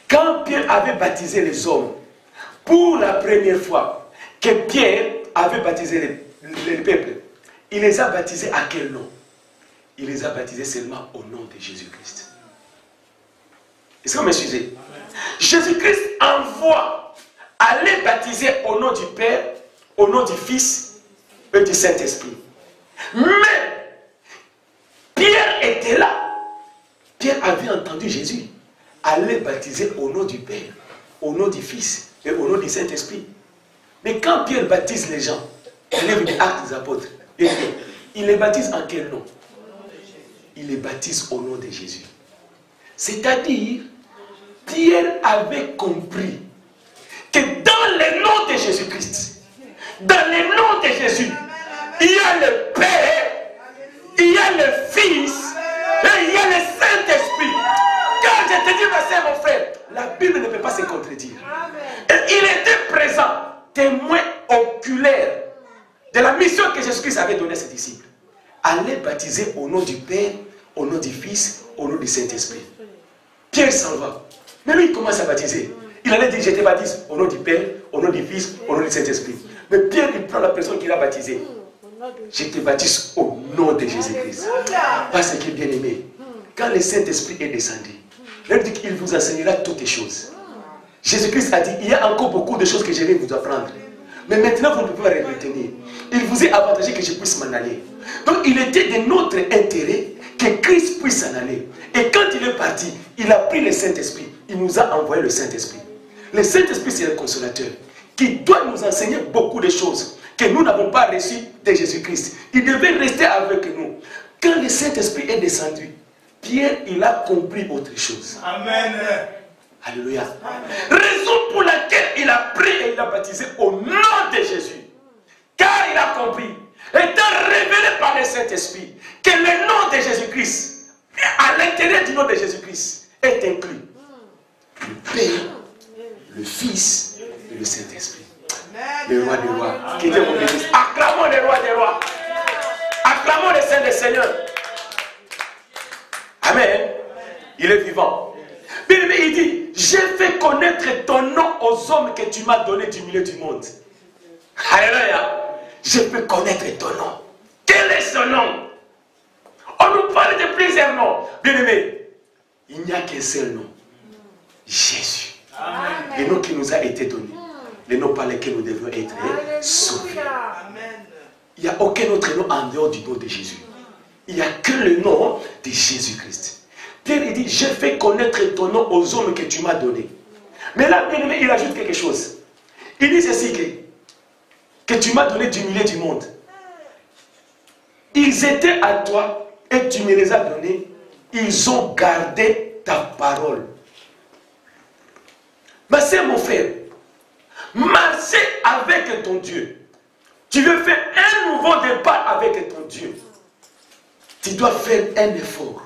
S1: quand Pierre avait baptisé les hommes, pour la première fois que Pierre avait baptisé le peuple, il les a baptisés à quel nom? Il les a baptisés seulement au nom de Jésus-Christ. Est-ce que vous me suivez? Jésus-Christ envoie aller baptiser au nom du Père, au nom du Fils et du Saint-Esprit. Mais Pierre était là. Pierre avait entendu Jésus aller baptiser au nom du Père, au nom du Fils et au nom du Saint-Esprit. Mais quand Pierre baptise les gens, le livre des Actes des Apôtres, il les baptise en quel nom? Il les baptise au nom de Jésus. C'est-à-dire, Pierre avait compris que dans le nom de Jésus-Christ, dans le nom de Jésus, il y a le Père, il y a le Fils et il y a le Saint-Esprit. Quand je te dis, ma soeur, mon frère, la Bible ne peut pas se contredire. Et il était présent, témoin oculaire de la mission que Jésus-Christ avait donnée à ses disciples. Allez baptiser au nom du Père, au nom du Fils, au nom du Saint-Esprit. Pierre s'en va. Mais lui, il commence à baptiser. Il allait dire, je te baptise au nom du Père, au nom du Fils, au nom du Saint-Esprit. Mais Pierre, il prend la personne qu'il a baptisée. Je te baptise au nom de Jésus-Christ. Parce que, bien aimé, quand le Saint-Esprit est descendu, il dit qu'il vous enseignera toutes les choses. Jésus-Christ a dit, il y a encore beaucoup de choses que je vais vous apprendre. Mais maintenant, vous ne pouvez pas les retenir. Il vous est avantagé que je puisse m'en aller. Donc, il était de notre intérêt que Christ puisse s'en aller. Et quand il est parti, il a pris le Saint-Esprit. Il nous a envoyé le Saint-Esprit. Le Saint-Esprit, c'est le consolateur qui doit nous enseigner beaucoup de choses que nous n'avons pas reçues de Jésus-Christ. Il devait rester avec nous. Quand le Saint-Esprit est descendu, Pierre, il a compris autre chose.
S2: Amen.
S1: Alléluia. Raison pour laquelle il a pris et il a baptisé au nom de Jésus. Car il a compris, étant révélé par le Saint-Esprit, que le nom de Jésus-Christ, à l'intérieur du nom de Jésus-Christ, est inclus le Père, le Fils et le Saint-Esprit. Le roi des rois. Qui Dieu vous bénisse. Acclamons le roi des rois. Acclamons le Saint des Seigneurs. Amen. Il est vivant. Mais il dit, j'ai fait connaître ton nom aux hommes que tu m'as donné du milieu du monde. Alléluia. Je peux connaître ton nom. Quel est son nom? On nous parle de plusieurs noms. Bien-aimés, il n'y a qu'un seul nom. Jésus. Amen. Le nom qui nous a été donné. Le nom par lequel nous devons être sauvés. Il n'y a aucun autre nom en dehors du nom de Jésus. Il n'y a que le nom de Jésus-Christ. Pierre il dit, je fais connaître ton nom aux hommes que tu m'as donné. Mais là, bien aimé, il ajoute quelque chose. Il dit ceci que tu m'as donné du milieu du monde. Ils étaient à toi et tu me les as donnés. Ils ont gardé ta parole. Ma sœur, mon frère, marcher avec ton Dieu. Tu veux faire un nouveau départ avec ton Dieu. Tu dois faire un effort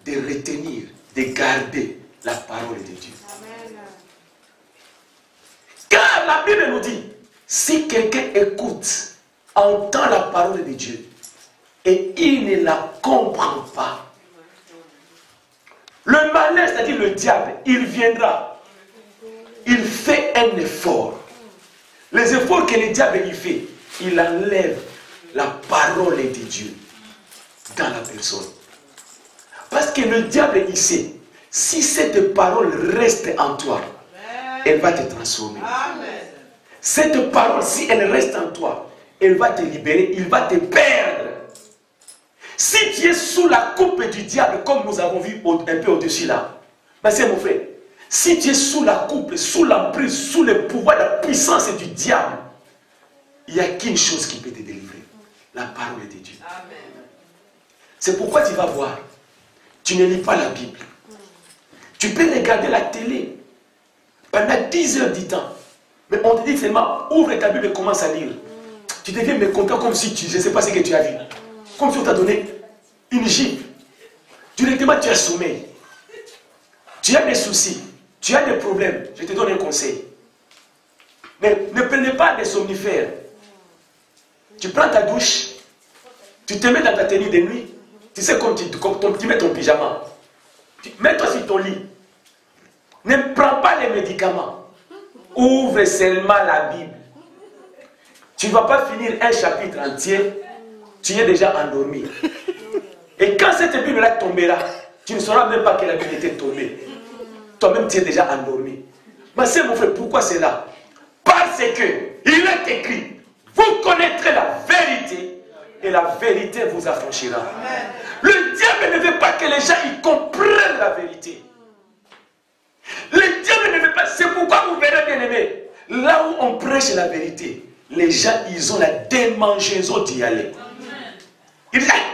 S1: de retenir, de garder la parole de Dieu. Amen. Car la Bible nous dit, si quelqu'un écoute, entend la parole de Dieu, et il ne la comprend pas, le malin, c'est-à-dire le diable, il viendra, il fait un effort. Les efforts que le diable il fait, il enlève la parole de Dieu dans la personne. Parce que le diable, il sait, si cette parole reste en toi, elle va te transformer. Amen. Cette parole, si elle reste en toi, elle va te libérer, il va te perdre. Si tu es sous la coupe du diable, comme nous avons vu un peu au-dessus là, c'est mon frère, si tu es sous la coupe, sous l'emprise, sous le pouvoir, la puissance du diable, il n'y a qu'une chose qui peut te délivrer, la parole de Dieu. Amen. C'est pourquoi tu vas voir, tu ne lis pas la Bible. Tu peux regarder la télé pendant 10 heures du temps. Mais on te dit seulement, ouvre ta Bible et commence à lire. Tu deviens mécontent comme si tu, je ne sais pas ce que tu as vu. Comme si on t'a donné une gifle. Directement tu as sommeil. Tu as des soucis. Tu as des problèmes. Je te donne un conseil. Mais ne prenez pas des somnifères. Tu prends ta douche. Tu te mets dans ta tenue de nuit. Tu sais comme tu mets ton pyjama. Mets-toi sur ton lit. Ne prends pas les médicaments. Ouvre seulement la Bible. Tu ne vas pas finir un chapitre entier. Tu es déjà endormi. Et quand cette Bible-là tombera, tu ne sauras même pas que la Bible était tombée. Toi-même, tu es déjà endormi. Mais c'est mon frère, pourquoi c'est là? Parce que il est écrit, vous connaîtrez la vérité et la vérité vous affranchira. Amen. Le diable ne veut pas que les gens y comprennent la vérité. Le diable ne veut pas. C'est pourquoi vous verrez, bien aimé, là où on prêche la vérité, les gens, ils ont la démangeaison d'y aller.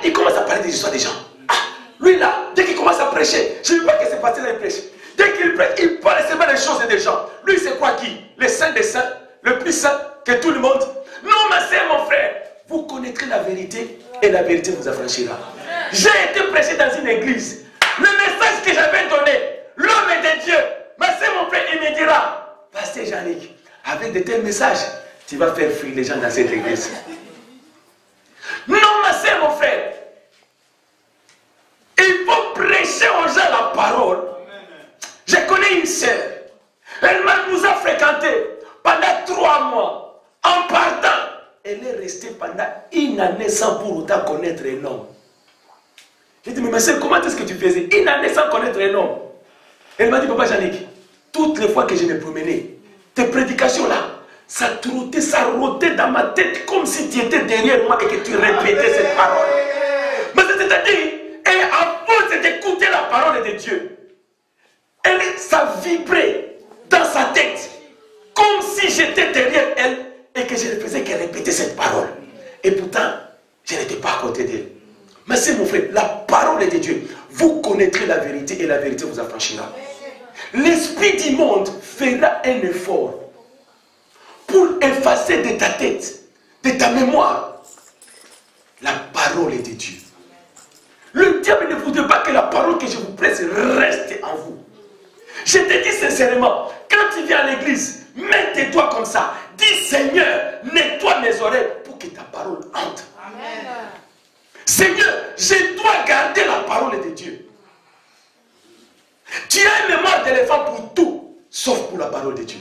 S1: Il commence à parler des histoires des gens. Ah, lui là, dès qu'il commence à prêcher, je ne veux pas que c'est parti là, il prêche. Dès qu'il prêche, il parle seulement des choses des gens. Lui, c'est quoi qui? Le saint des saints, le plus saint que tout le monde. Non, ma sœur, mon frère, vous connaîtrez la vérité et la vérité vous affranchira. J'ai été prêché dans une église. Le message que j'avais donné, l'homme est de Dieu. Ma sœur, mon frère, il me dira, Pasteur Jean-Luc, avec de tels messages, tu vas faire fuir les gens dans cette église. Non, ma sœur, mon frère. Il faut prêcher aux gens la parole. Je connais une sœur. Elle nous a fréquentés pendant 3 mois. En partant, elle est restée pendant 1 année sans pour autant connaître un homme. J'ai dit, mais ma sœur, comment est-ce que tu faisais 1 année sans connaître un homme? Elle m'a dit, papa Jean-Luc, toutes les fois que je me promenais, tes prédications là, ça trottait, ça rotait dans ma tête comme si tu étais derrière moi et que tu répétais cette parole. Mais c'est-à-dire, et à force d'écouter la parole de Dieu, ça vibrait dans sa tête comme si j'étais derrière elle et que je ne faisais qu'elle répéter cette parole. Et pourtant, je n'étais pas à côté d'elle. Mais c'est mon frère, la parole de Dieu, vous connaîtrez la vérité et la vérité vous affranchira. L'esprit du monde fera un effort pour effacer de ta tête, de ta mémoire, la parole de Dieu. Le diable ne voudrait pas que la parole que je vous presse reste en vous. Je te dis sincèrement, quand tu viens à l'église, mets tes doigts comme ça. Dis Seigneur, nettoie mes oreilles pour que ta parole entre. Amen. Seigneur, je dois garder la parole de Dieu. Tu as une mémoire d'éléphant pour tout, sauf pour la parole de Dieu.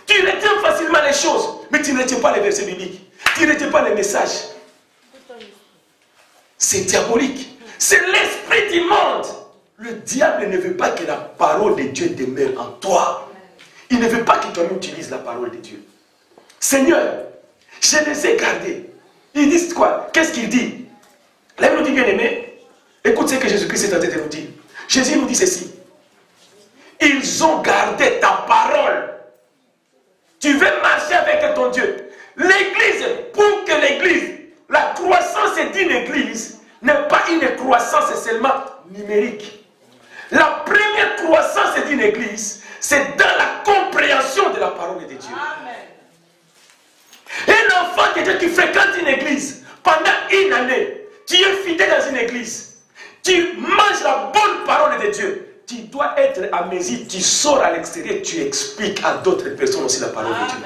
S1: Tu retiens facilement les choses, mais tu ne retiens pas les versets bibliques. Tu ne retiens pas les messages. C'est diabolique. C'est l'esprit du monde. Le diable ne veut pas que la parole de Dieu demeure en toi. Il ne veut pas que toi-même utilises la parole de Dieu. Seigneur, je les ai gardés. Ils disent quoi? Qu'est-ce qu'il dit? Là, il nous dit, bien aimé, écoute ce que Jésus-Christ est en train de nous dire. Jésus nous dit ceci. Ils ont gardé ta parole. Tu veux marcher avec ton Dieu. L'église, pour que l'église, la croissance d'une église n'est pas une croissance seulement numérique. La première croissance d'une église, c'est dans la compréhension de la parole de Dieu. Amen. Un enfant de Dieu qui fréquente une église pendant une année, tu es fidèle dans une église, tu manges la bonne parole de Dieu, tu dois être à mesure, tu sors à l'extérieur, tu expliques à d'autres personnes aussi la parole de Dieu.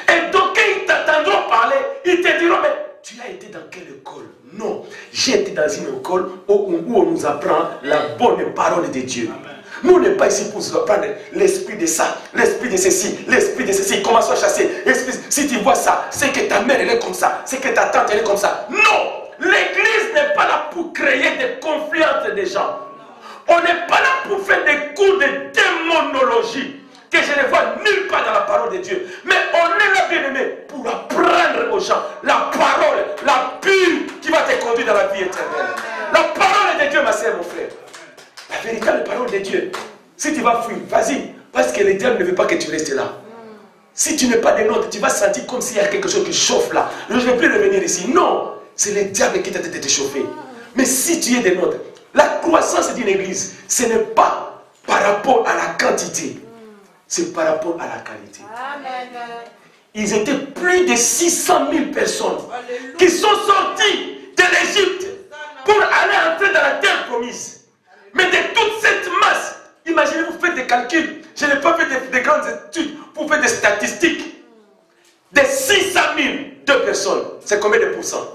S1: Et donc quand ils t'attendront parler, ils te diront, mais tu as été dans quelle école? Non, j'ai été dans une école où on nous apprend la bonne parole de Dieu. Amen. Nous, on n'est pas ici pour nous apprendre l'esprit de ça, l'esprit de ceci, comment soit chassé. Si tu vois ça, c'est que ta mère elle est comme ça, c'est que ta tante elle est comme ça. Non, l'église n'est pas là pour créer des conflits entre des gens. On n'est pas là pour faire des cours de démonologie que je ne vois nulle part dans la parole de Dieu. Mais on est là, bien aimé, pour apprendre aux gens la parole, la pure qui va te conduire dans la vie éternelle. La parole de Dieu, ma soeur, mon frère. La véritable parole de Dieu. Si tu vas fuir, vas-y. Parce que le diable ne veut pas que tu restes là. Si tu n'es pas des nôtres, tu vas sentir comme s'il y a quelque chose qui chauffe là. Je ne vais plus revenir ici. Non, c'est le diable qui t'a fait te chauffer. Mais si tu es des nôtres, la croissance d'une église, ce n'est pas par rapport à la quantité. C'est par rapport à la qualité. Amen. Ils étaient plus de 600 000 personnes qui sont sorties de l'Égypte pour aller entrer dans la terre promise. Mais de toute cette masse, imaginez, vous faites des calculs. Je n'ai pas fait de grandes études pour faire des statistiques. De 600 000 de personnes, c'est combien de pourcents?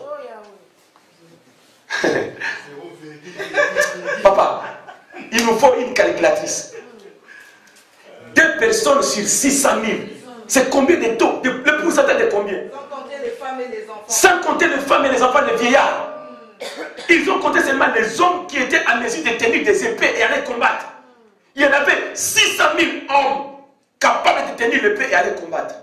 S1: Papa, il nous faut une calculatrice. 2 personnes sur 600 000, c'est combien de taux? Le pourcentage de combien?
S3: Sans compter les femmes et les enfants.
S1: Sans compter les femmes et les enfants, les vieillards. Ils ont compté seulement les hommes qui étaient à mesure de tenir des épées et aller combattre. Il y en avait 600 000 hommes capables de tenir l'épée et aller combattre.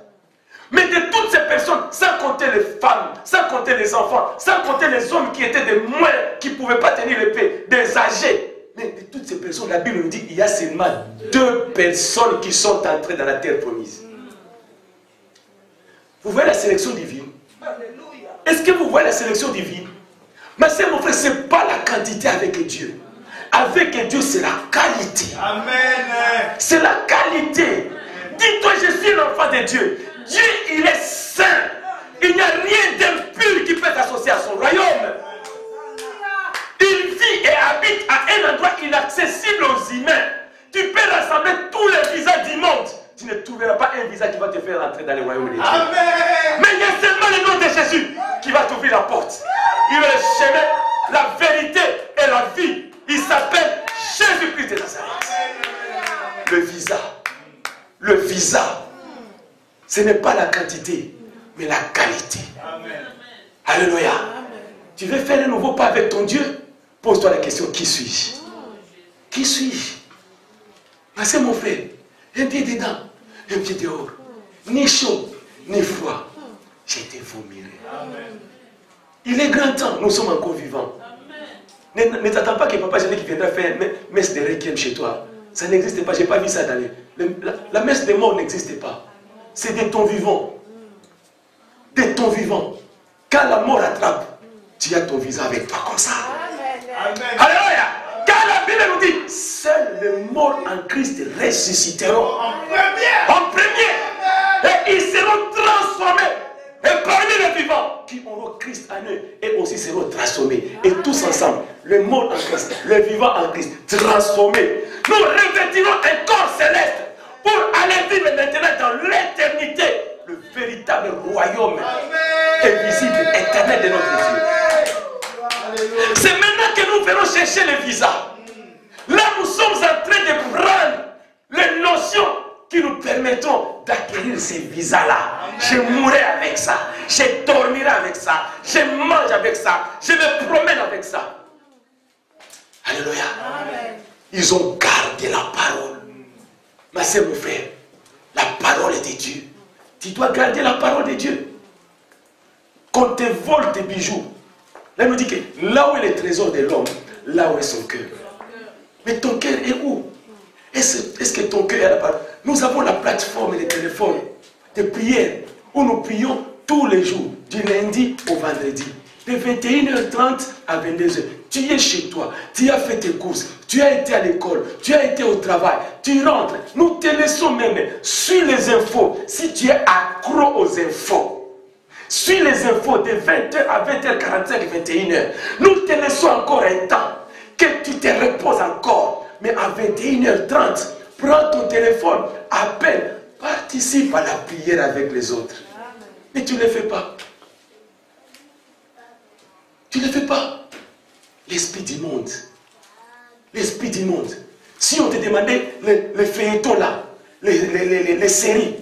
S1: Mais de toutes ces personnes, sans compter les femmes, sans compter les enfants, sans compter les hommes qui étaient des moins, qui ne pouvaient pas tenir l'épée, des âgés. Mais de toutes ces personnes, la Bible nous dit qu'il y a seulement 2 personnes qui sont entrées dans la terre promise. Vous voyez la sélection divine? Est-ce que vous voyez la sélection divine? Mais c'est mon frère, ce n'est pas la quantité avec Dieu. Avec Dieu, c'est la qualité.
S2: Amen.
S1: C'est la qualité. Dis-toi, je suis l'enfant de Dieu. Dieu, il est saint. Il n'y a rien d'impur qui peut s'associer à son royaume. Il vit et habite à un endroit inaccessible aux humains. Tu peux rassembler tous les visages du monde. Tu ne trouveras pas un visage qui va te faire entrer dans le royaume de Dieu.
S2: Amen.
S1: Mais il y a seulement le nom de Jésus qui va t'ouvrir la porte. Il est le chemin, la vérité et la vie. Il s'appelle Jésus-Christ de Nazareth. Le visa. Le visa. Ce n'est pas la quantité, mais la qualité. Amen. Alléluia. Amen. Tu veux faire un nouveau pas avec ton Dieu? Pose-toi la question, qui suis-je? Qui suis-je? C'est mon frère. Un pied dedans, un pied dehors. Ni chaud, ni froid. Je te vomirai. Amen. Il est grand temps, nous sommes encore vivants. Ne t'attends pas que papa Jésus qui viendra faire une messe de requiem chez toi. Ça n'existe pas, je n'ai pas vu ça dans la messe des morts n'existe pas. C'est de ton vivant. De ton vivant. Quand la mort attrape, tu as ton visage avec toi comme ça. Amen. Alléluia. Quand la Bible nous dit, seuls les morts en Christ ressusciteront. En premier. Et ils seront transformés. Et parmi les vivants qui auront Christ en eux, et aussi seront transformés. Et tous ensemble, les morts en Christ, les vivants en Christ, transformés. Nous revêtirons un corps céleste pour aller vivre maintenant dans l'éternité, le véritable royaume invisible, éternel de notre Dieu. C'est maintenant que nous verrons chercher le visa. Là, nous sommes en train de prendre les notions qui nous permettront d'acquérir ces visas-là. Je mourrai avec ça. Je dormirai avec ça. Je mange avec ça. Je me promène avec ça. Alléluia. Ils ont gardé la parole. Ma soeur, mon frère, la parole est de Dieu. Tu dois garder la parole de Dieu. Qu'on te vole tes bijoux. Là, il nous dit que là où est le trésor de l'homme, là où est son cœur. Mais ton cœur est où? Est-ce que ton cœur est à la parole? Nous avons la plateforme et le téléphone de prière où nous prions tous les jours, du lundi au vendredi, de 21h30 à 22h. Tu es chez toi, tu as fait tes courses, tu as été à l'école, tu as été au travail, tu rentres. Nous te laissons même sur les infos. Si tu es accro aux infos, suis les infos de 20h à 20h45, 21h. Nous te laissons encore un temps que tu te reposes encore. Mais à 21h30, prends ton téléphone, appelle, participe à la prière avec les autres. Mais tu ne le fais pas. Tu ne le fais pas. L'esprit du monde. L'esprit du monde. Si on te demandait les feuilletons là, les séries,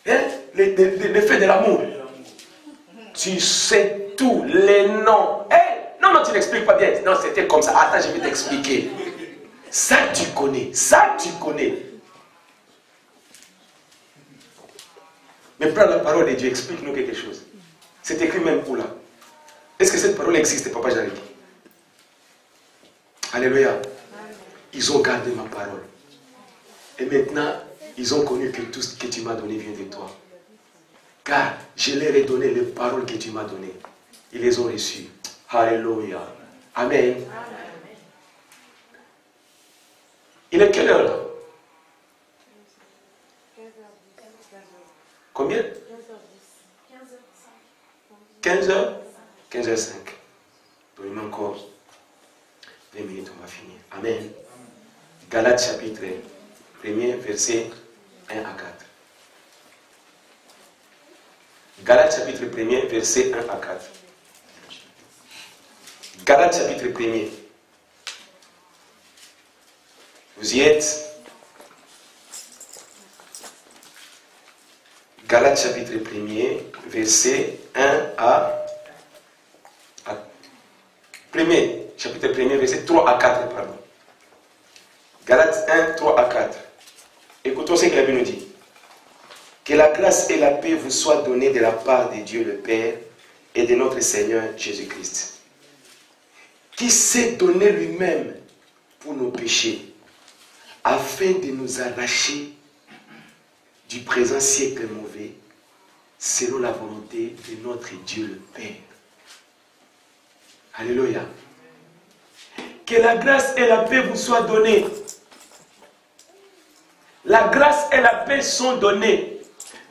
S1: hein, les faits de l'amour, tu sais tous les noms. Hey, non, tu n'expliques pas bien. Non, c'était comme ça. Attends, je vais t'expliquer. Ça, tu connais. Ça, tu connais. Mais prends la parole de Dieu, explique-nous quelque chose. C'est écrit même où là? Est-ce que cette parole existe, Papa Jarek? Alléluia. Ils ont gardé ma parole. Et maintenant, ils ont connu que tout ce que tu m'as donné vient de toi. Car je leur ai donné les paroles que tu m'as données. Ils les ont reçues. Alléluia. Amen. Il est quelle heure là? Combien? 15h? 15h05. Donnez-moi encore 20 minutes, on va finir. Amen. Galates chapitre 1er, verset 1 à 4. Galates chapitre 1er, verset 1 à 4. Galates chapitre 1er. Vous y êtes? Galates chapitre 1er, verset 1 à 1er, chapitre 1er, verset 3 à 4, pardon. Galates 1, 3 à 4. Écoutons ce que la Bible nous dit. Que la grâce et la paix vous soient données de la part de Dieu le Père et de notre Seigneur Jésus-Christ, qui s'est donné lui-même pour nos péchés, afin de nous arracher du présent siècle mauvais, selon la volonté de notre Dieu le Père. Alléluia. Que la grâce et la paix vous soient données. La grâce et la paix sont données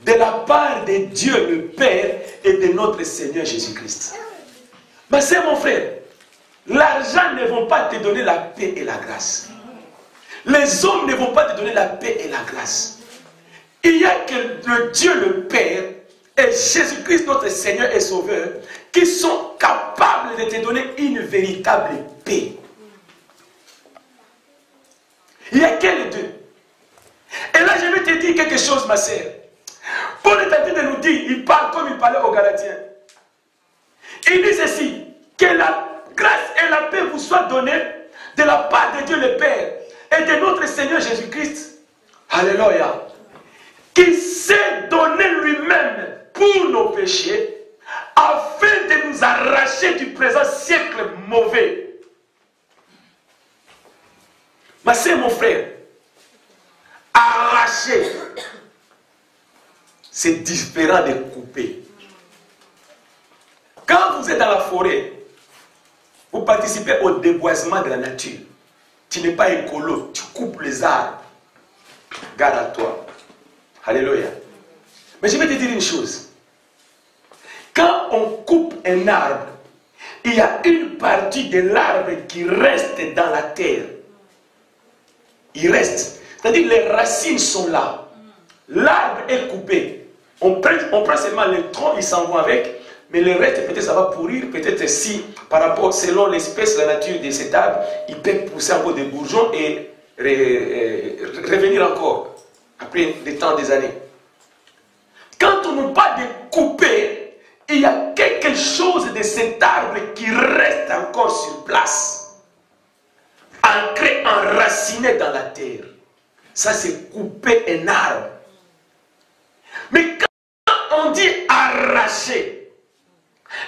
S1: de la part de Dieu le Père et de notre Seigneur Jésus-Christ. Mais c'est mon frère, l'argent ne va pas te donner la paix et la grâce. Les hommes ne vont pas te donner la paix et la grâce. Il y a que le Dieu le Père et Jésus-Christ notre Seigneur et Sauveur qui sont capables de te donner une véritable paix. Il n'y a que les deux. Et là je vais te dire quelque chose, ma sœur. Paul est en train de nous dire, il parle comme il parlait aux Galatiens. Il dit ceci, que la grâce et la paix vous soient données de la part de Dieu le Père et de notre Seigneur Jésus-Christ. Alléluia. Qui s'est donné lui-même pour nos péchés afin de nous arracher du présent siècle mauvais. Ma sœur, mon frère, arracher, c'est différent de couper. Quand vous êtes dans la forêt, vous participez au déboisement de la nature. Tu n'es pas écolo, tu coupes les arbres. Garde à toi. Alléluia. Mais je vais te dire une chose. Quand on coupe un arbre, il y a une partie de l'arbre qui reste dans la terre. Il reste. C'est-à-dire que les racines sont là. L'arbre est coupé. On prend seulement le tronc, il s'en va avec. Mais le reste, peut-être ça va pourrir. Peut-être si, par rapport, selon l'espèce, la nature de cet arbre, il peut pousser un peu de bourgeons et revenir encore. Après des temps, des années. Quand on nous parle de couper, il y a quelque chose de cet arbre qui reste encore sur place. Ancré, enraciné dans la terre. Ça, c'est couper un arbre. Mais quand on dit arracher,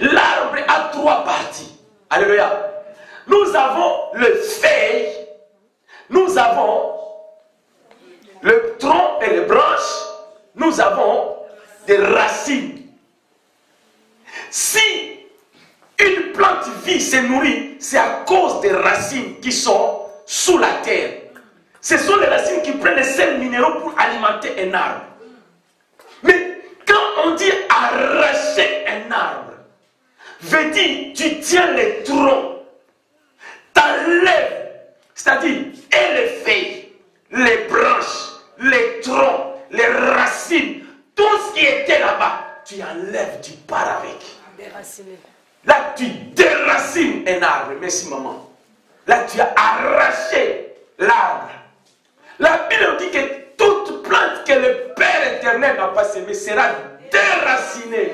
S1: l'arbre a 3 parties. Alléluia. Nous avons le feuille, nous avons le tronc et les branches, nous avons des racines. Si une plante vit, se nourrit, c'est à cause des racines qui sont sous la terre. Ce sont les racines qui prennent les sels minéraux pour alimenter un arbre. Mais quand on dit arracher un arbre, veut dire tu tiens les troncs, t'enlèves, c'est-à-dire et les feuilles, les branches, les troncs, les racines, tout ce qui était là-bas, tu enlèves, tu pars avec.
S4: Déraciner.
S1: Là, tu déracines un arbre. Merci, maman. Là, tu as arraché l'arbre. La Bible dit que toute plante que le Père éternel n'a pas semée sera déracinée.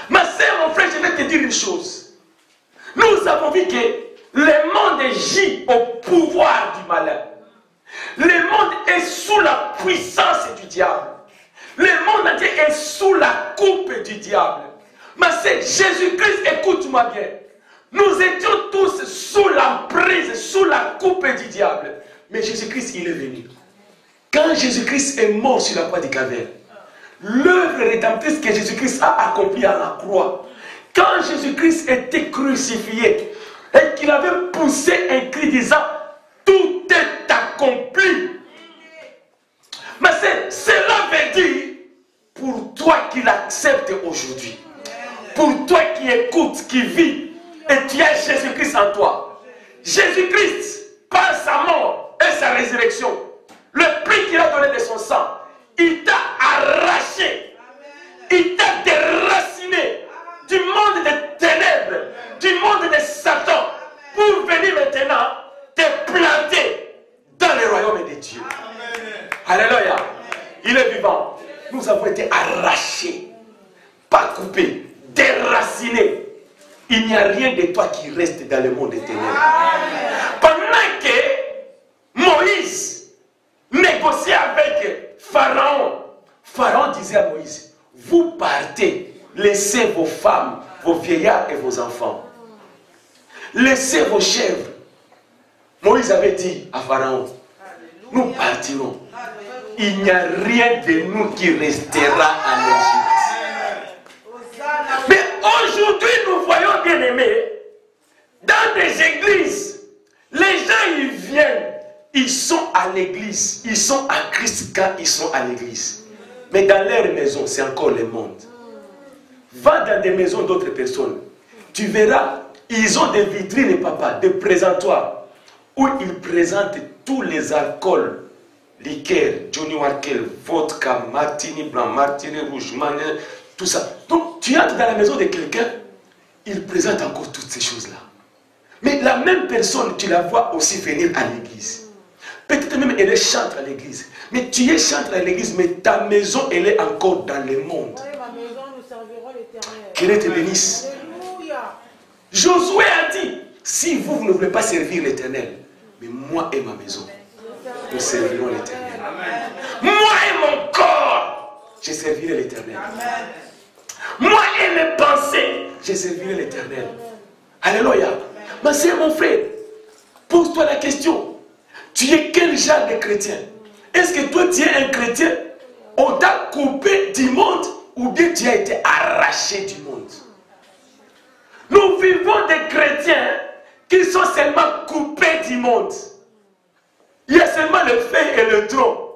S1: Ma soeur, mon frère, je vais te dire une chose. Nous avons vu que le monde gît au pouvoir du malin. Le monde est sous la puissance du diable. Le monde entier est sous la coupe du diable. Ma sœur, Jésus-Christ, écoute-moi bien. Nous étions tous sous l'emprise, sous la coupe du diable. Mais Jésus-Christ, il est venu. Quand Jésus-Christ est mort sur la croix du Calvaire, l'œuvre rédemptrice que Jésus-Christ a accomplie à la croix, quand Jésus-Christ était crucifié et qu'il avait poussé un cri disant « Tout est accompli ». Mais cela veut dire, pour toi qui l'acceptes aujourd'hui, pour toi qui écoutes, qui vis, et tu as Jésus-Christ en toi. Jésus-Christ, par sa mort et sa résurrection, le prix qu'il a donné de son sang, il t'a arraché, il t'a déraciné du monde des ténèbres, du monde de Satan, pour venir maintenant te planter dans le royaume de Dieu. Alléluia. Il est vivant. Nous avons été arrachés, pas coupés, déracinés. Il n'y a rien de toi qui reste dans le monde des ténèbres. Pendant que Moïse négociait avec Pharaon, Pharaon disait à Moïse, vous partez, laissez vos femmes, vos vieillards et vos enfants. Laissez vos chèvres. Moïse avait dit à Pharaon, nous partirons. Il n'y a rien de nous qui restera en Égypte. Mais aujourd'hui, nous voyons, bien aimés, dans des églises, les gens, ils viennent, ils sont à l'église, ils sont à Christ quand ils sont à l'église. Mais dans leur maison, c'est encore le monde. Va dans des maisons d'autres personnes. Tu verras, ils ont des vitrines, papa, des présentoirs, où ils présentent tous les alcools, liqueur, Johnny Walker, vodka, martini blanc, martini rouge, tout ça. Donc, tu entres dans la maison de quelqu'un, il présente encore toutes ces choses-là. Mais la même personne, tu la vois aussi venir à l'église. Peut-être même elle est chantre à l'église. Mais tu es chantre à l'église, mais ta maison, elle est encore dans le monde.
S4: Oui, ma maison, nous servirons l'Éternel.
S1: Que Dieu te bénisse.
S4: Alléluia.
S1: Josué a dit, si vous, vous ne voulez pas servir l'Éternel, mais moi et ma maison, nous servirons l'Éternel. Moi et mon corps, je servirai l'Éternel. Moi et mes pensées, je servirai l'Éternel. Alléluia. Ma soeur, mon frère, pose-toi la question. Tu es quel genre de chrétien? Est-ce que toi tu es un chrétien? On t'a coupé du monde ou bien tu as été arraché du monde? Nous vivons des chrétiens qui sont seulement coupés du monde. Il y a seulement le feu et le tronc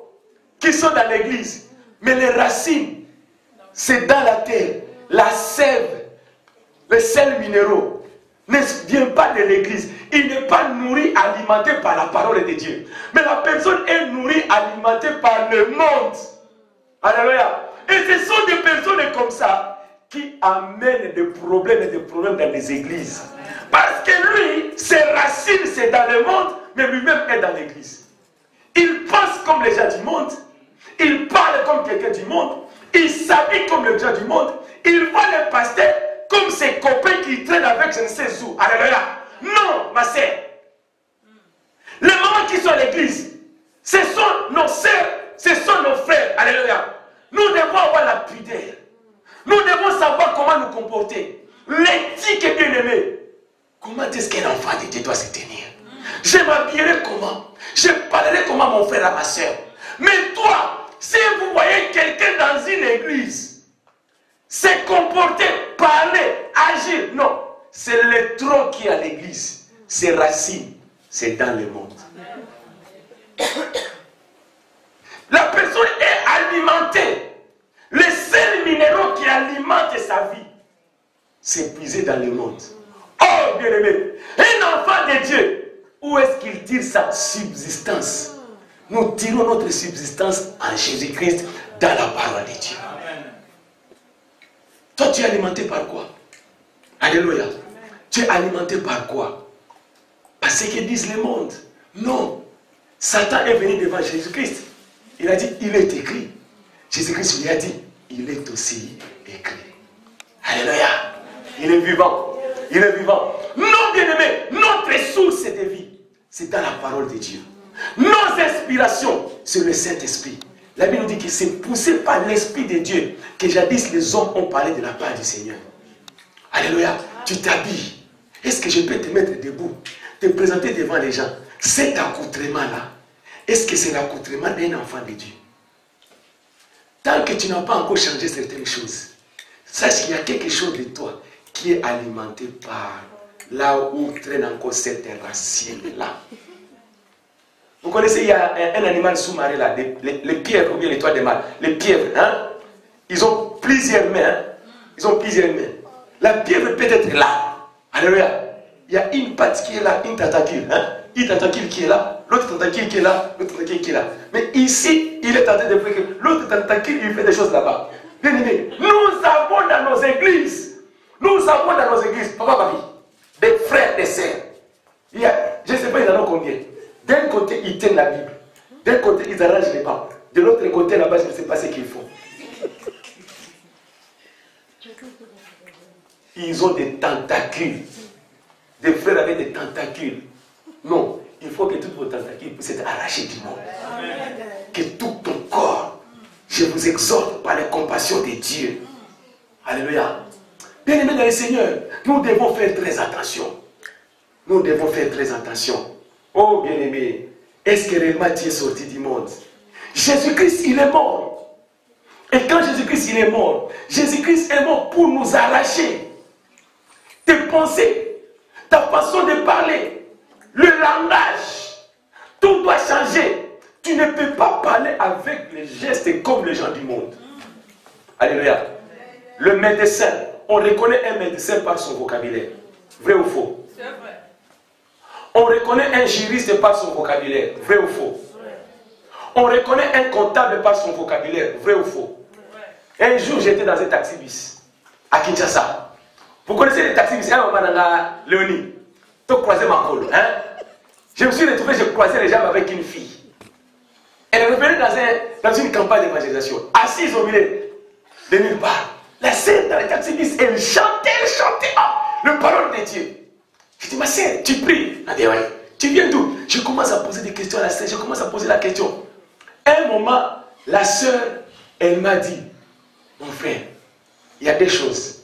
S1: qui sont dans l'église. Mais les racines, c'est dans la terre. La sève, les sels minéraux ne viennent pas de l'église. Il n'est pas nourri, alimenté par la parole de Dieu. Mais la personne est nourrie, alimentée par le monde. Alléluia. Et ce sont des personnes comme ça qui amènent des problèmes dans les églises. Parce que lui, ses racines, c'est dans le monde, mais lui-même est dans l'église. Il pense comme les gens du monde. il parle comme quelqu'un du monde, il s'habille comme le gens du monde, il voit le pasteur comme ses copains qui traînent avec je ne sais où. Alléluia. Non, ma sœur. Les mamans qui sont à l'église, ce sont nos sœurs, ce sont nos frères. Alléluia. Nous devons avoir la pudeur. Nous devons savoir comment nous comporter. L'éthique est bien aimée. Comment est-ce qu'un enfant de Dieu doit se tenir? Je m'habillerai comment? Je parlerai comment mon frère à ma soeur? Mais toi, si vous voyez quelqu'un dans une église, se comporter, parler, agir, non. C'est le tronc qui est à l'église. Ses racines, c'est dans le monde. La personne est alimentée. Le seul minéraux qui alimente sa vie, c'est puisé dans le monde. Oh, bien-aimé, un enfant de Dieu, où est-ce qu'il tire sa subsistance? Nous tirons notre subsistance en Jésus-Christ dans la parole de Dieu. Amen. Toi, tu es alimenté par quoi? Alléluia. Amen. Tu es alimenté par quoi? Par ce que disent le monde. Non. Satan est venu devant Jésus-Christ. Il a dit, il est écrit. Jésus-Christ lui a dit, il est aussi écrit. Alléluia. Il est vivant. Il est vivant. Non, bien-aimé, notre source de vie, c'est dans la parole de Dieu. Nos inspirations, c'est le Saint-Esprit. La Bible nous dit que c'est poussé par l'Esprit de Dieu que jadis les hommes ont parlé de la part du Seigneur. Alléluia. Tu t'habilles. Est-ce que je peux te mettre debout, te présenter devant les gens? Cet accoutrement-là, est-ce que c'est l'accoutrement d'un enfant de Dieu? Tant que tu n'as pas encore changé certaines choses, sache qu'il y a quelque chose de toi qui est alimenté par là où traîne encore cette racine-là. Vous connaissez, il y a un animal sous-marin là, les pieuvres ou bien les toits des mâles. Les pieuvres, hein, ils ont plusieurs mains. Hein, ils ont plusieurs mains. La pieuvre peut être là. Alléluia. Il y a une patte qui est là, une tentacule. Hein, une tentacule qui est là, l'autre tentacule qui est là, l'autre tentacule qui est là. Mais ici, il est en train de faire que l'autre tentacule, il fait des choses là-bas. Bien aimé, nous avons dans nos églises, papa, papi, des frères, des sœurs. Il y a, je ne sais pas, ils en ont combien. D'un côté, ils tiennent la Bible. D'un côté, ils arrangent les pas. De l'autre côté, là-bas, je ne sais pas ce qu'ils font. Ils ont des tentacules. Des frères avec des tentacules. Non, il faut que toutes vos tentacules puissent être arrachées du monde. Que tout ton corps, je vous exhorte par la compassion de Dieu. Alléluia. Bien-aimés dans le Seigneur, nous devons faire très attention. Nous devons faire très attention. Oh bien-aimé, est-ce que réellement tu es sorti du monde? Jésus-Christ, il est mort. Et quand Jésus-Christ, il est mort, Jésus-Christ est mort pour nous arracher tes pensées, ta façon de parler, le langage. Tout doit changer. Tu ne peux pas parler avec les gestes comme les gens du monde. Alléluia. Le médecin, on reconnaît un médecin par son vocabulaire. Vrai ou faux? C'est vrai. On reconnaît un juriste par son vocabulaire. Vrai ou faux? On reconnaît un comptable par son vocabulaire. Vrai ou faux? Un jour, j'étais dans un taxi-bus à Kinshasa. Vous connaissez les taxi-bus? Un moment dans la Léonie. Tu as croisé ma colle. Hein? Je me suis retrouvé, j'ai croisé les jambes avec une fille. Elle est revenue dans une campagne d'évangélisation. Assise au milieu de nulle part. La sœur dans le taxi-bus, elle chantait le parole de Dieu. Je dis, ma sœur, tu pries? Elle dit, oui. Tu viens d'où? Je commence à poser des questions à la sœur. Je commence à poser la question. Un moment, la sœur, elle m'a dit, mon frère, il y a des choses.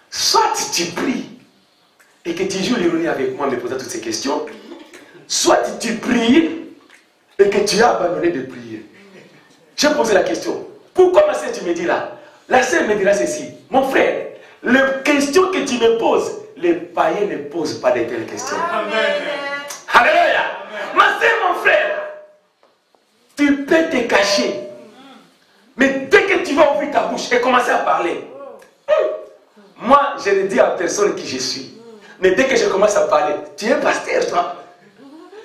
S1: Soit tu pries et que tu joues l'ironie avec moi en me posant toutes ces questions, soit tu pries et que tu as abandonné de prier. J'ai posé la question. Pourquoi ma sœur tu me dis là? La sœur me dira ceci. Mon frère, les questions que tu me poses, les païens ne posent pas de telles questions. Amen. Alléluia. Ma sœur, mon frère, tu peux te cacher. Mais dès que tu vas ouvrir ta bouche et commencer à parler, moi, je ne dis à personne qui je suis. Mais dès que je commence à parler, tu es pasteur, toi?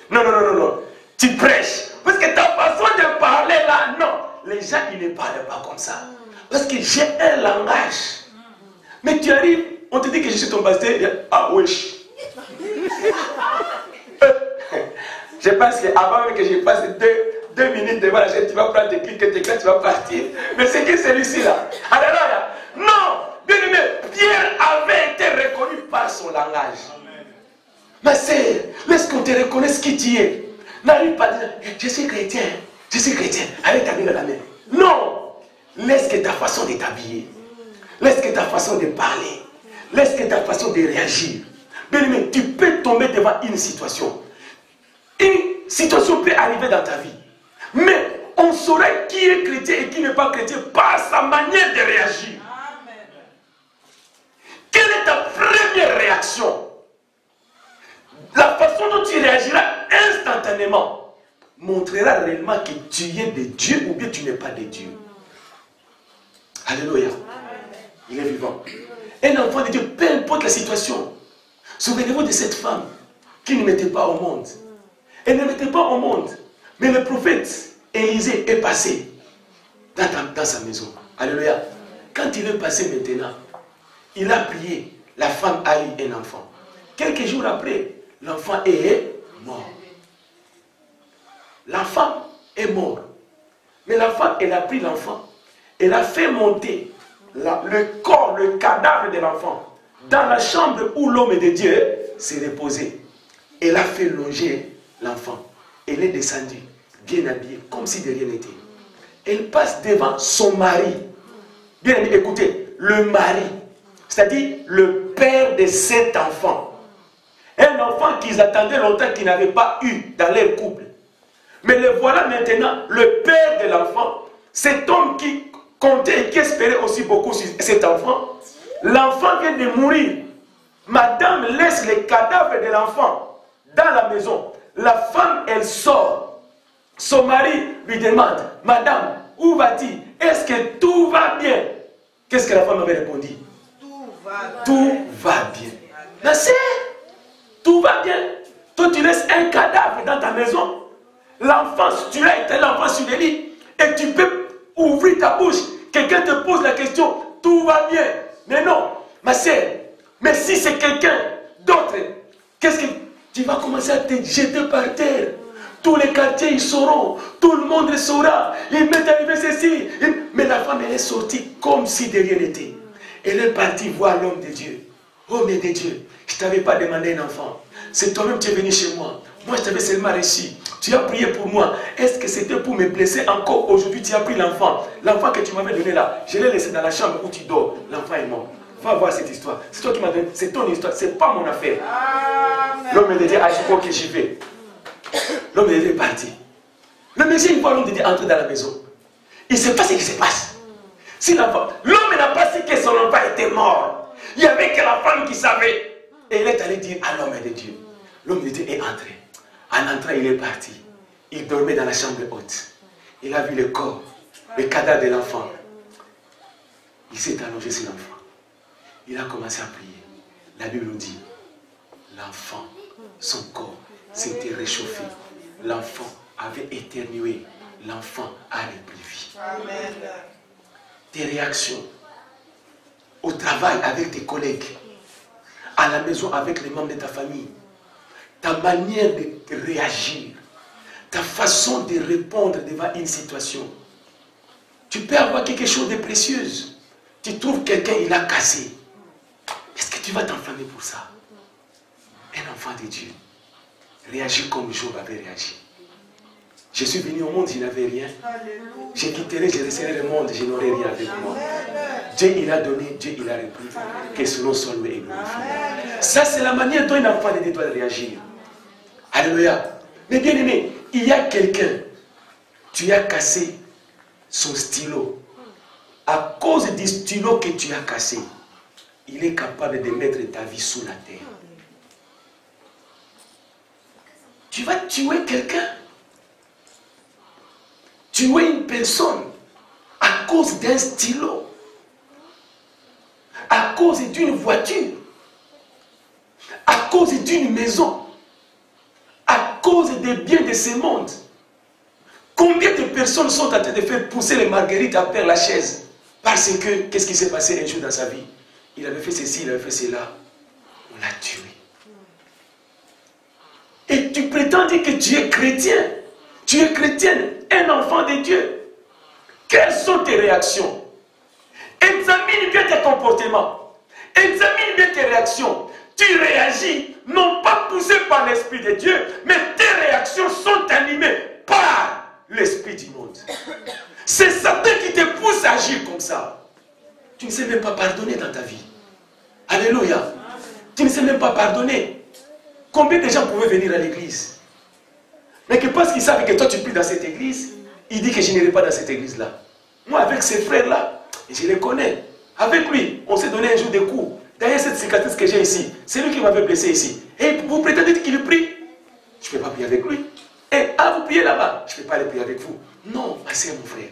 S1: Non, non, non, non, non. Tu prêches. Parce que ta façon de parler là, non. Les gens, ils ne parlent pas comme ça. Parce que j'ai un langage. Mais tu arrives, on te dit que je suis ton pasteur. Ah, wesh. Je pense qu'avant même que je fasse 2 minutes devant la chaise, tu vas prendre tes clics et tes clés, tu vas partir. Mais c'est que celui-ci-là. Alléluia. Non, bien aimé, Pierre avait été reconnu par son langage. Ma sœur, laisse qu'on te reconnaisse qui tu es. N'arrive pas à dire, je suis chrétien, avec ta Bible à la main. Non, laisse que ta façon de t'habiller, laisse que ta façon de parler, laisse que ta façon de réagir. Bien aimé, tu peux tomber devant une situation. Une situation peut arriver dans ta vie. Mais on saurait qui est chrétien et qui n'est pas chrétien par sa manière de réagir. Amen. Quelle est ta première réaction? La façon dont tu réagiras instantanément montrera réellement que tu es de Dieu ou bien tu n'es pas de Dieu. Alléluia. Il est vivant. Un enfant de Dieu, peu importe la situation. Souvenez-vous de cette femme qui ne mettait pas au monde. Elle ne mettait pas au monde. Mais le prophète Élisée est passé dans sa maison. Alléluia. Quand il est passé maintenant, il a prié. La femme a eu un enfant. Quelques jours après, l'enfant est mort. L'enfant est mort. Mais la femme, elle a pris l'enfant. Elle a fait monter le corps, le cadavre de l'enfant dans la chambre où l'homme de Dieu s'est reposé. Elle a fait loger l'enfant. Elle est descendue, bien habillée, comme si de rien n'était. Elle passe devant son mari. Bien écoutez, le mari, c'est-à-dire le père de cet enfant. Un enfant qu'ils attendaient longtemps, qu'ils n'avaient pas eu dans leur couple. Mais le voilà maintenant, le père de l'enfant, cet homme qui comptait et qui espérait aussi beaucoup sur cet enfant. L'enfant vient de mourir. Madame laisse le cadavre de l'enfant dans la maison. La femme, elle sort. Son mari lui demande, Madame, où vas-tu? Est-ce que tout va bien? Qu'est-ce que la femme avait répondu? Tout va bien. Merci. Tout va bien. Toi, tu laisses un cadavre dans ta maison. L'enfant, tu as été l'enfant sur le lit. Et tu peux ouvrir ta bouche. Quelqu'un te pose la question, tout va bien. Mais non, ma sœur. Mais si c'est quelqu'un d'autre, qu'est-ce que tu vas commencer à te jeter par terre? Tous les quartiers, ils sauront. Tout le monde le saura. Il m'est arrivé ceci. Mais la femme, elle est sortie comme si de rien n'était. Elle est partie voir l'homme de Dieu. Homme de Dieu, je ne t'avais pas demandé un enfant. C'est toi-même qui es venu chez moi. Moi, je t'avais seulement reçu. Tu as prié pour moi. Est-ce que c'était pour me blesser encore aujourd'hui? Tu as pris l'enfant. L'enfant que tu m'avais donné là, je l'ai laissé dans la chambre où tu dors. L'enfant est mort. Va voir cette histoire. C'est toi qui m'as donné. C'est ton histoire. Ce n'est pas mon affaire. L'homme de Dieu a dit, ok, j'y vais. L'homme de Dieu est parti. Le monsieur, il voit l'homme de Dieu entrer dans la maison. Il ne sait pas ce qui se passe. Si l'enfant, l'homme n'a pas su que son enfant était mort. Il n'y avait que la femme qui savait. Et il est allé dire à l'homme de Dieu. L'homme de Dieu est entré. En entrant, il est parti. Il dormait dans la chambre haute. Il a vu le corps, le cadavre de l'enfant. Il s'est allongé sur l'enfant. Il a commencé à prier. La Bible nous dit, l'enfant, son corps s'était réchauffé. L'enfant avait éternué. L'enfant a repris vie. Amen. Tes réactions au travail avec tes collègues, à la maison avec les membres de ta famille, ta manière de réagir, ta façon de répondre devant une situation. Tu peux avoir quelque chose de précieux. Tu trouves quelqu'un, il a cassé. Est-ce que tu vas t'enflammer pour ça? Un enfant de Dieu réagit comme Job avait réagi. Je suis venu au monde, je n'avais rien. Je quitterai, je laisserai le monde, je n'aurai rien avec moi. Dieu, il a donné, Dieu, il a repris. Que son nom soit loué et glorifié. Ça, c'est la manière dont un enfant de Dieu doit réagir. Alléluia. Mais bien aimé, il y a quelqu'un, tu as cassé son stylo. À cause du stylo que tu as cassé, il est capable de mettre ta vie sous la terre. Tu vas tuer quelqu'un. Tuer une personne à cause d'un stylo, à cause d'une voiture, à cause d'une maison, à cause des biens de ce monde. Combien de personnes sont en train de faire pousser les marguerites à Père Lachaise parce que, qu'est-ce qui s'est passé un jour dans sa vie? Il avait fait ceci, il avait fait cela. On l'a tué. Et tu prétends dire que tu es chrétien. Tu es chrétienne. un enfant de Dieu. Quelles sont tes réactions? Examine bien tes comportements. Examine bien tes réactions. Tu réagis, non pas poussé par l'Esprit de Dieu, mais tes réactions sont animées par l'Esprit du monde. C'est Satan qui te pousse à agir comme ça. Tu ne sais même pas pardonner dans ta vie. Alléluia. Tu ne sais même pas pardonner. Combien de gens pouvaient venir à l'église? Mais que parce qu'ils savent que toi tu pries dans cette église, il dit que je n'irai pas dans cette église-là. Moi, avec ces frères-là, je les connais. Avec lui, on s'est donné un jour des coups. D'ailleurs, cette cicatrice que j'ai ici, c'est lui qui m'avait blessé ici. Et vous prétendez qu'il prie? Je ne peux pas prier avec lui. Et vous priez là-bas, je ne peux pas aller prier avec vous. Non, c'est mon frère.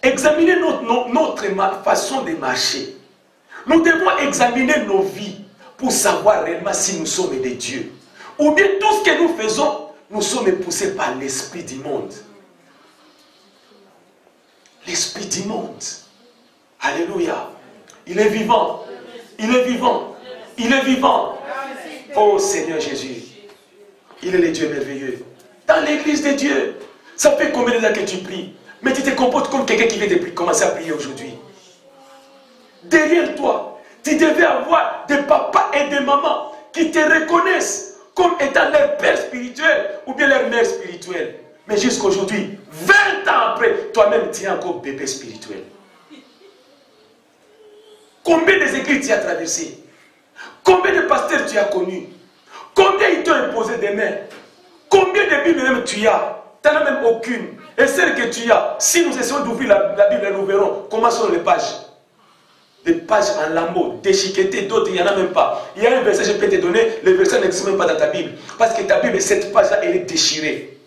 S1: Examinez notre façon de marcher. Nous devons examiner nos vies pour savoir réellement si nous sommes des dieux. Ou bien tout ce que nous faisons, nous sommes poussés par l'esprit du monde. L'esprit du monde. Alléluia. Il est vivant. Il est vivant. Il est vivant. Oh Seigneur Jésus. Il est le Dieu merveilleux. Dans l'église de Dieu, ça fait combien de temps que tu pries? Mais tu te comportes comme quelqu'un qui vient de commencer à prier aujourd'hui. Derrière toi, tu devais avoir des papas et des mamans qui te reconnaissent comme étant leur père spirituel ou bien leur mère spirituelle. Mais jusqu'à aujourd'hui, 20 ans après, toi-même tu es encore bébé spirituel. Combien des églises tu as traversé? Combien de pasteurs tu as connus? Combien ils t'ont imposé des mains? Combien de Bibles même tu as? Tu n'en as même aucune. Et celle que tu as, si nous essayons d'ouvrir la Bible, nous verrons comment sont les pages. Des pages en lambeaux, déchiquetées, d'autres, il n'y en a même pas. Il y a un verset, je peux te donner, le verset n'existe même pas dans ta Bible. Parce que ta Bible, cette page-là, elle est déchirée.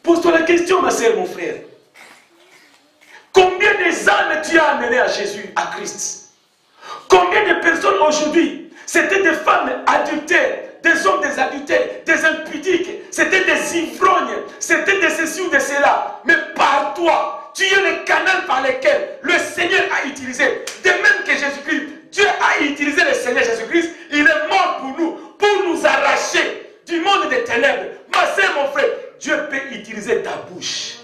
S1: Pose-toi la question, ma soeur, mon frère. Combien des âmes tu as amenées à Jésus, à Christ? Combien de personnes aujourd'hui, c'était des femmes adultères, des hommes des adultères, des impudiques, c'était des ivrognes, c'était des ceci ou de cela. Mais par toi, tu es le canal par lequel le Seigneur a utilisé. De même que Jésus-Christ, Dieu a utilisé le Seigneur Jésus-Christ, il est mort pour nous arracher du monde des ténèbres. Ma soeur, mon frère, Dieu peut utiliser ta bouche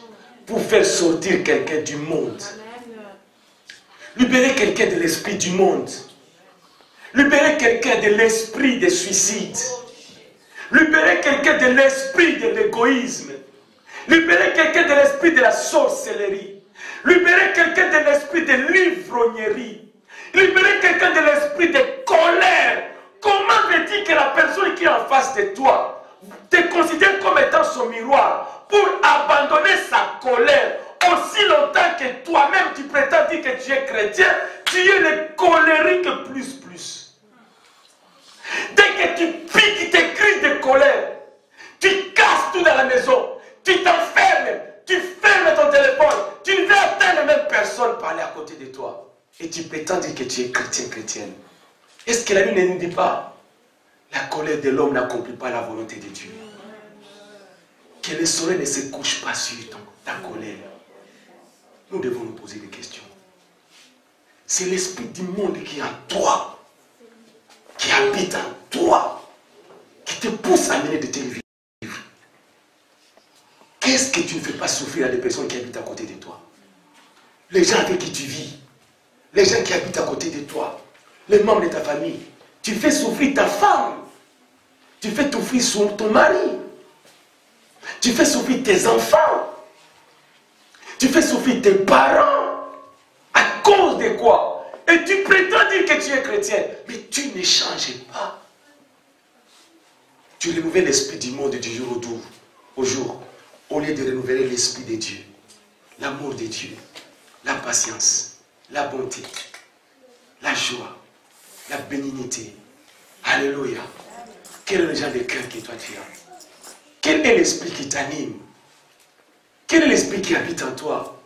S1: pour faire sortir quelqu'un du monde. Libérer quelqu'un de l'esprit du monde. Libérer quelqu'un de l'esprit de suicide. Libérer quelqu'un de l'esprit de l'égoïsme. Libérer quelqu'un de l'esprit de la sorcellerie. Libérer quelqu'un de l'esprit de l'ivrognerie. Libérer quelqu'un de l'esprit de colère. Comment veux-tu que la personne qui est en face de toi te considère comme étant son miroir pour abandonner sa colère aussi longtemps que toi-même tu prétends dire que tu es chrétien, tu es le colérique plus. Dès que tu piques tes cris de colère, tu casses tout dans la maison, tu t'enfermes, tu fermes ton téléphone, tu ne veux attendre même personne parler à côté de toi. Et tu prétends dire que tu es chrétienne. Est-ce que la Bible ne nous dit pas? La colère de l'homme n'accomplit pas la volonté de Dieu. Que le soleil ne se couche pas sur ta colère. Nous devons nous poser des questions. C'est l'esprit du monde qui est en toi, qui habite en toi, qui te pousse à mener de telles vies. Qu'est-ce que tu ne fais pas souffrir à des personnes qui habitent à côté de toi? Les gens avec qui tu vis, les gens qui habitent à côté de toi, les membres de ta famille. Tu fais souffrir ta femme, tu fais souffrir ton mari, tu fais souffrir tes enfants, tu fais souffrir tes parents. À cause de quoi? Et tu prétends dire que tu es chrétien, mais tu ne changes pas. Tu renouvelles l'esprit du monde du jour au jour, au lieu de renouveler l'esprit de Dieu, l'amour de Dieu, la patience, la bonté, la joie, la bénignité. Alléluia. Quel est le genre de cœur que toi tu as? Quel est l'esprit qui t'anime? Quel est l'esprit qui habite en toi?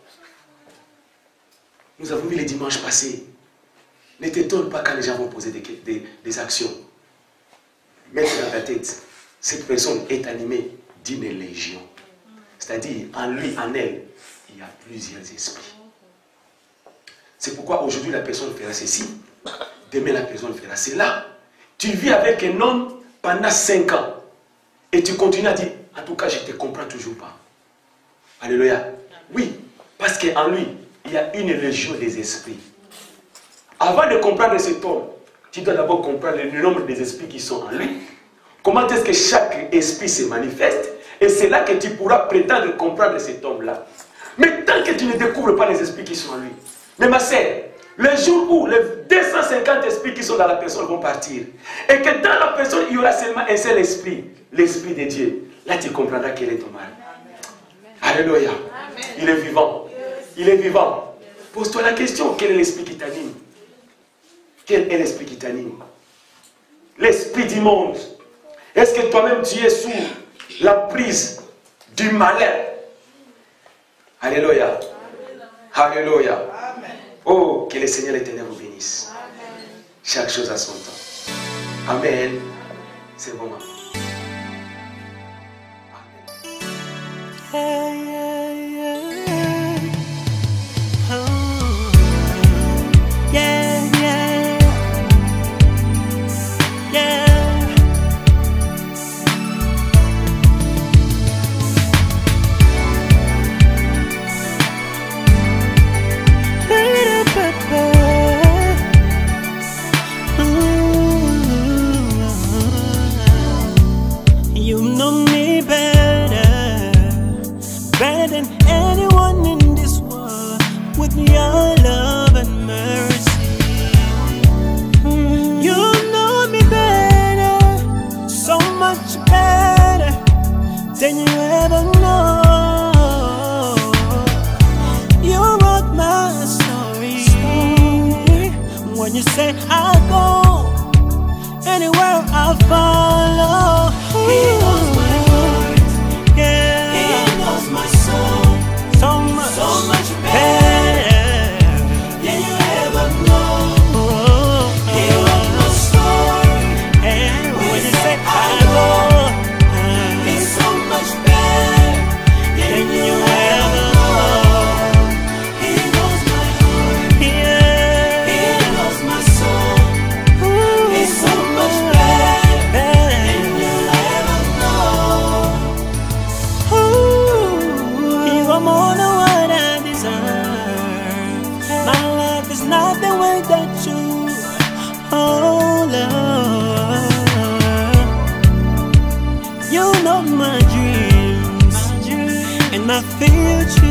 S1: Nous avons vu les dimanches passés. Ne t'étonne pas quand les gens vont poser des actions. Mettre dans ta tête, cette personne est animée d'une légion. C'est-à-dire, en lui, en elle, il y a plusieurs esprits. C'est pourquoi aujourd'hui la personne fera ceci, demain la personne fera cela. Tu vis avec un homme pendant 5 ans et tu continues à dire, En tout cas, je ne te comprends toujours pas. Alléluia. Oui, parce qu'en lui, il y a une légion des esprits. Avant de comprendre cet homme, tu dois d'abord comprendre le nombre des esprits qui sont en lui. Comment est-ce que chaque esprit se manifeste? Et c'est là que tu pourras prétendre comprendre cet homme-là. Mais tant que tu ne découvres pas les esprits qui sont en lui. Mais ma sœur, le jour où les 250 esprits qui sont dans la personne vont partir, et que dans la personne, il y aura seulement un seul esprit, l'esprit de Dieu, là tu comprendras quel est ton mal. Alléluia. Il est vivant. Il est vivant. Pose-toi la question, quel est l'esprit qui t'anime? Quel est l'esprit qui t'anime? L'esprit du monde. Est-ce que toi-même tu es sous la prise du malin? Alléluia. Alléluia. Oh, que le Seigneur l'Éternel vous bénisse. Chaque chose a son temps. Amen. C'est bon.
S5: Than you ever know. You wrote my story. When you say I go anywhere I follow. He knows my heart. Yeah. He knows my soul. So much better than you ever know. He wrote my story. And when you say I go, my future.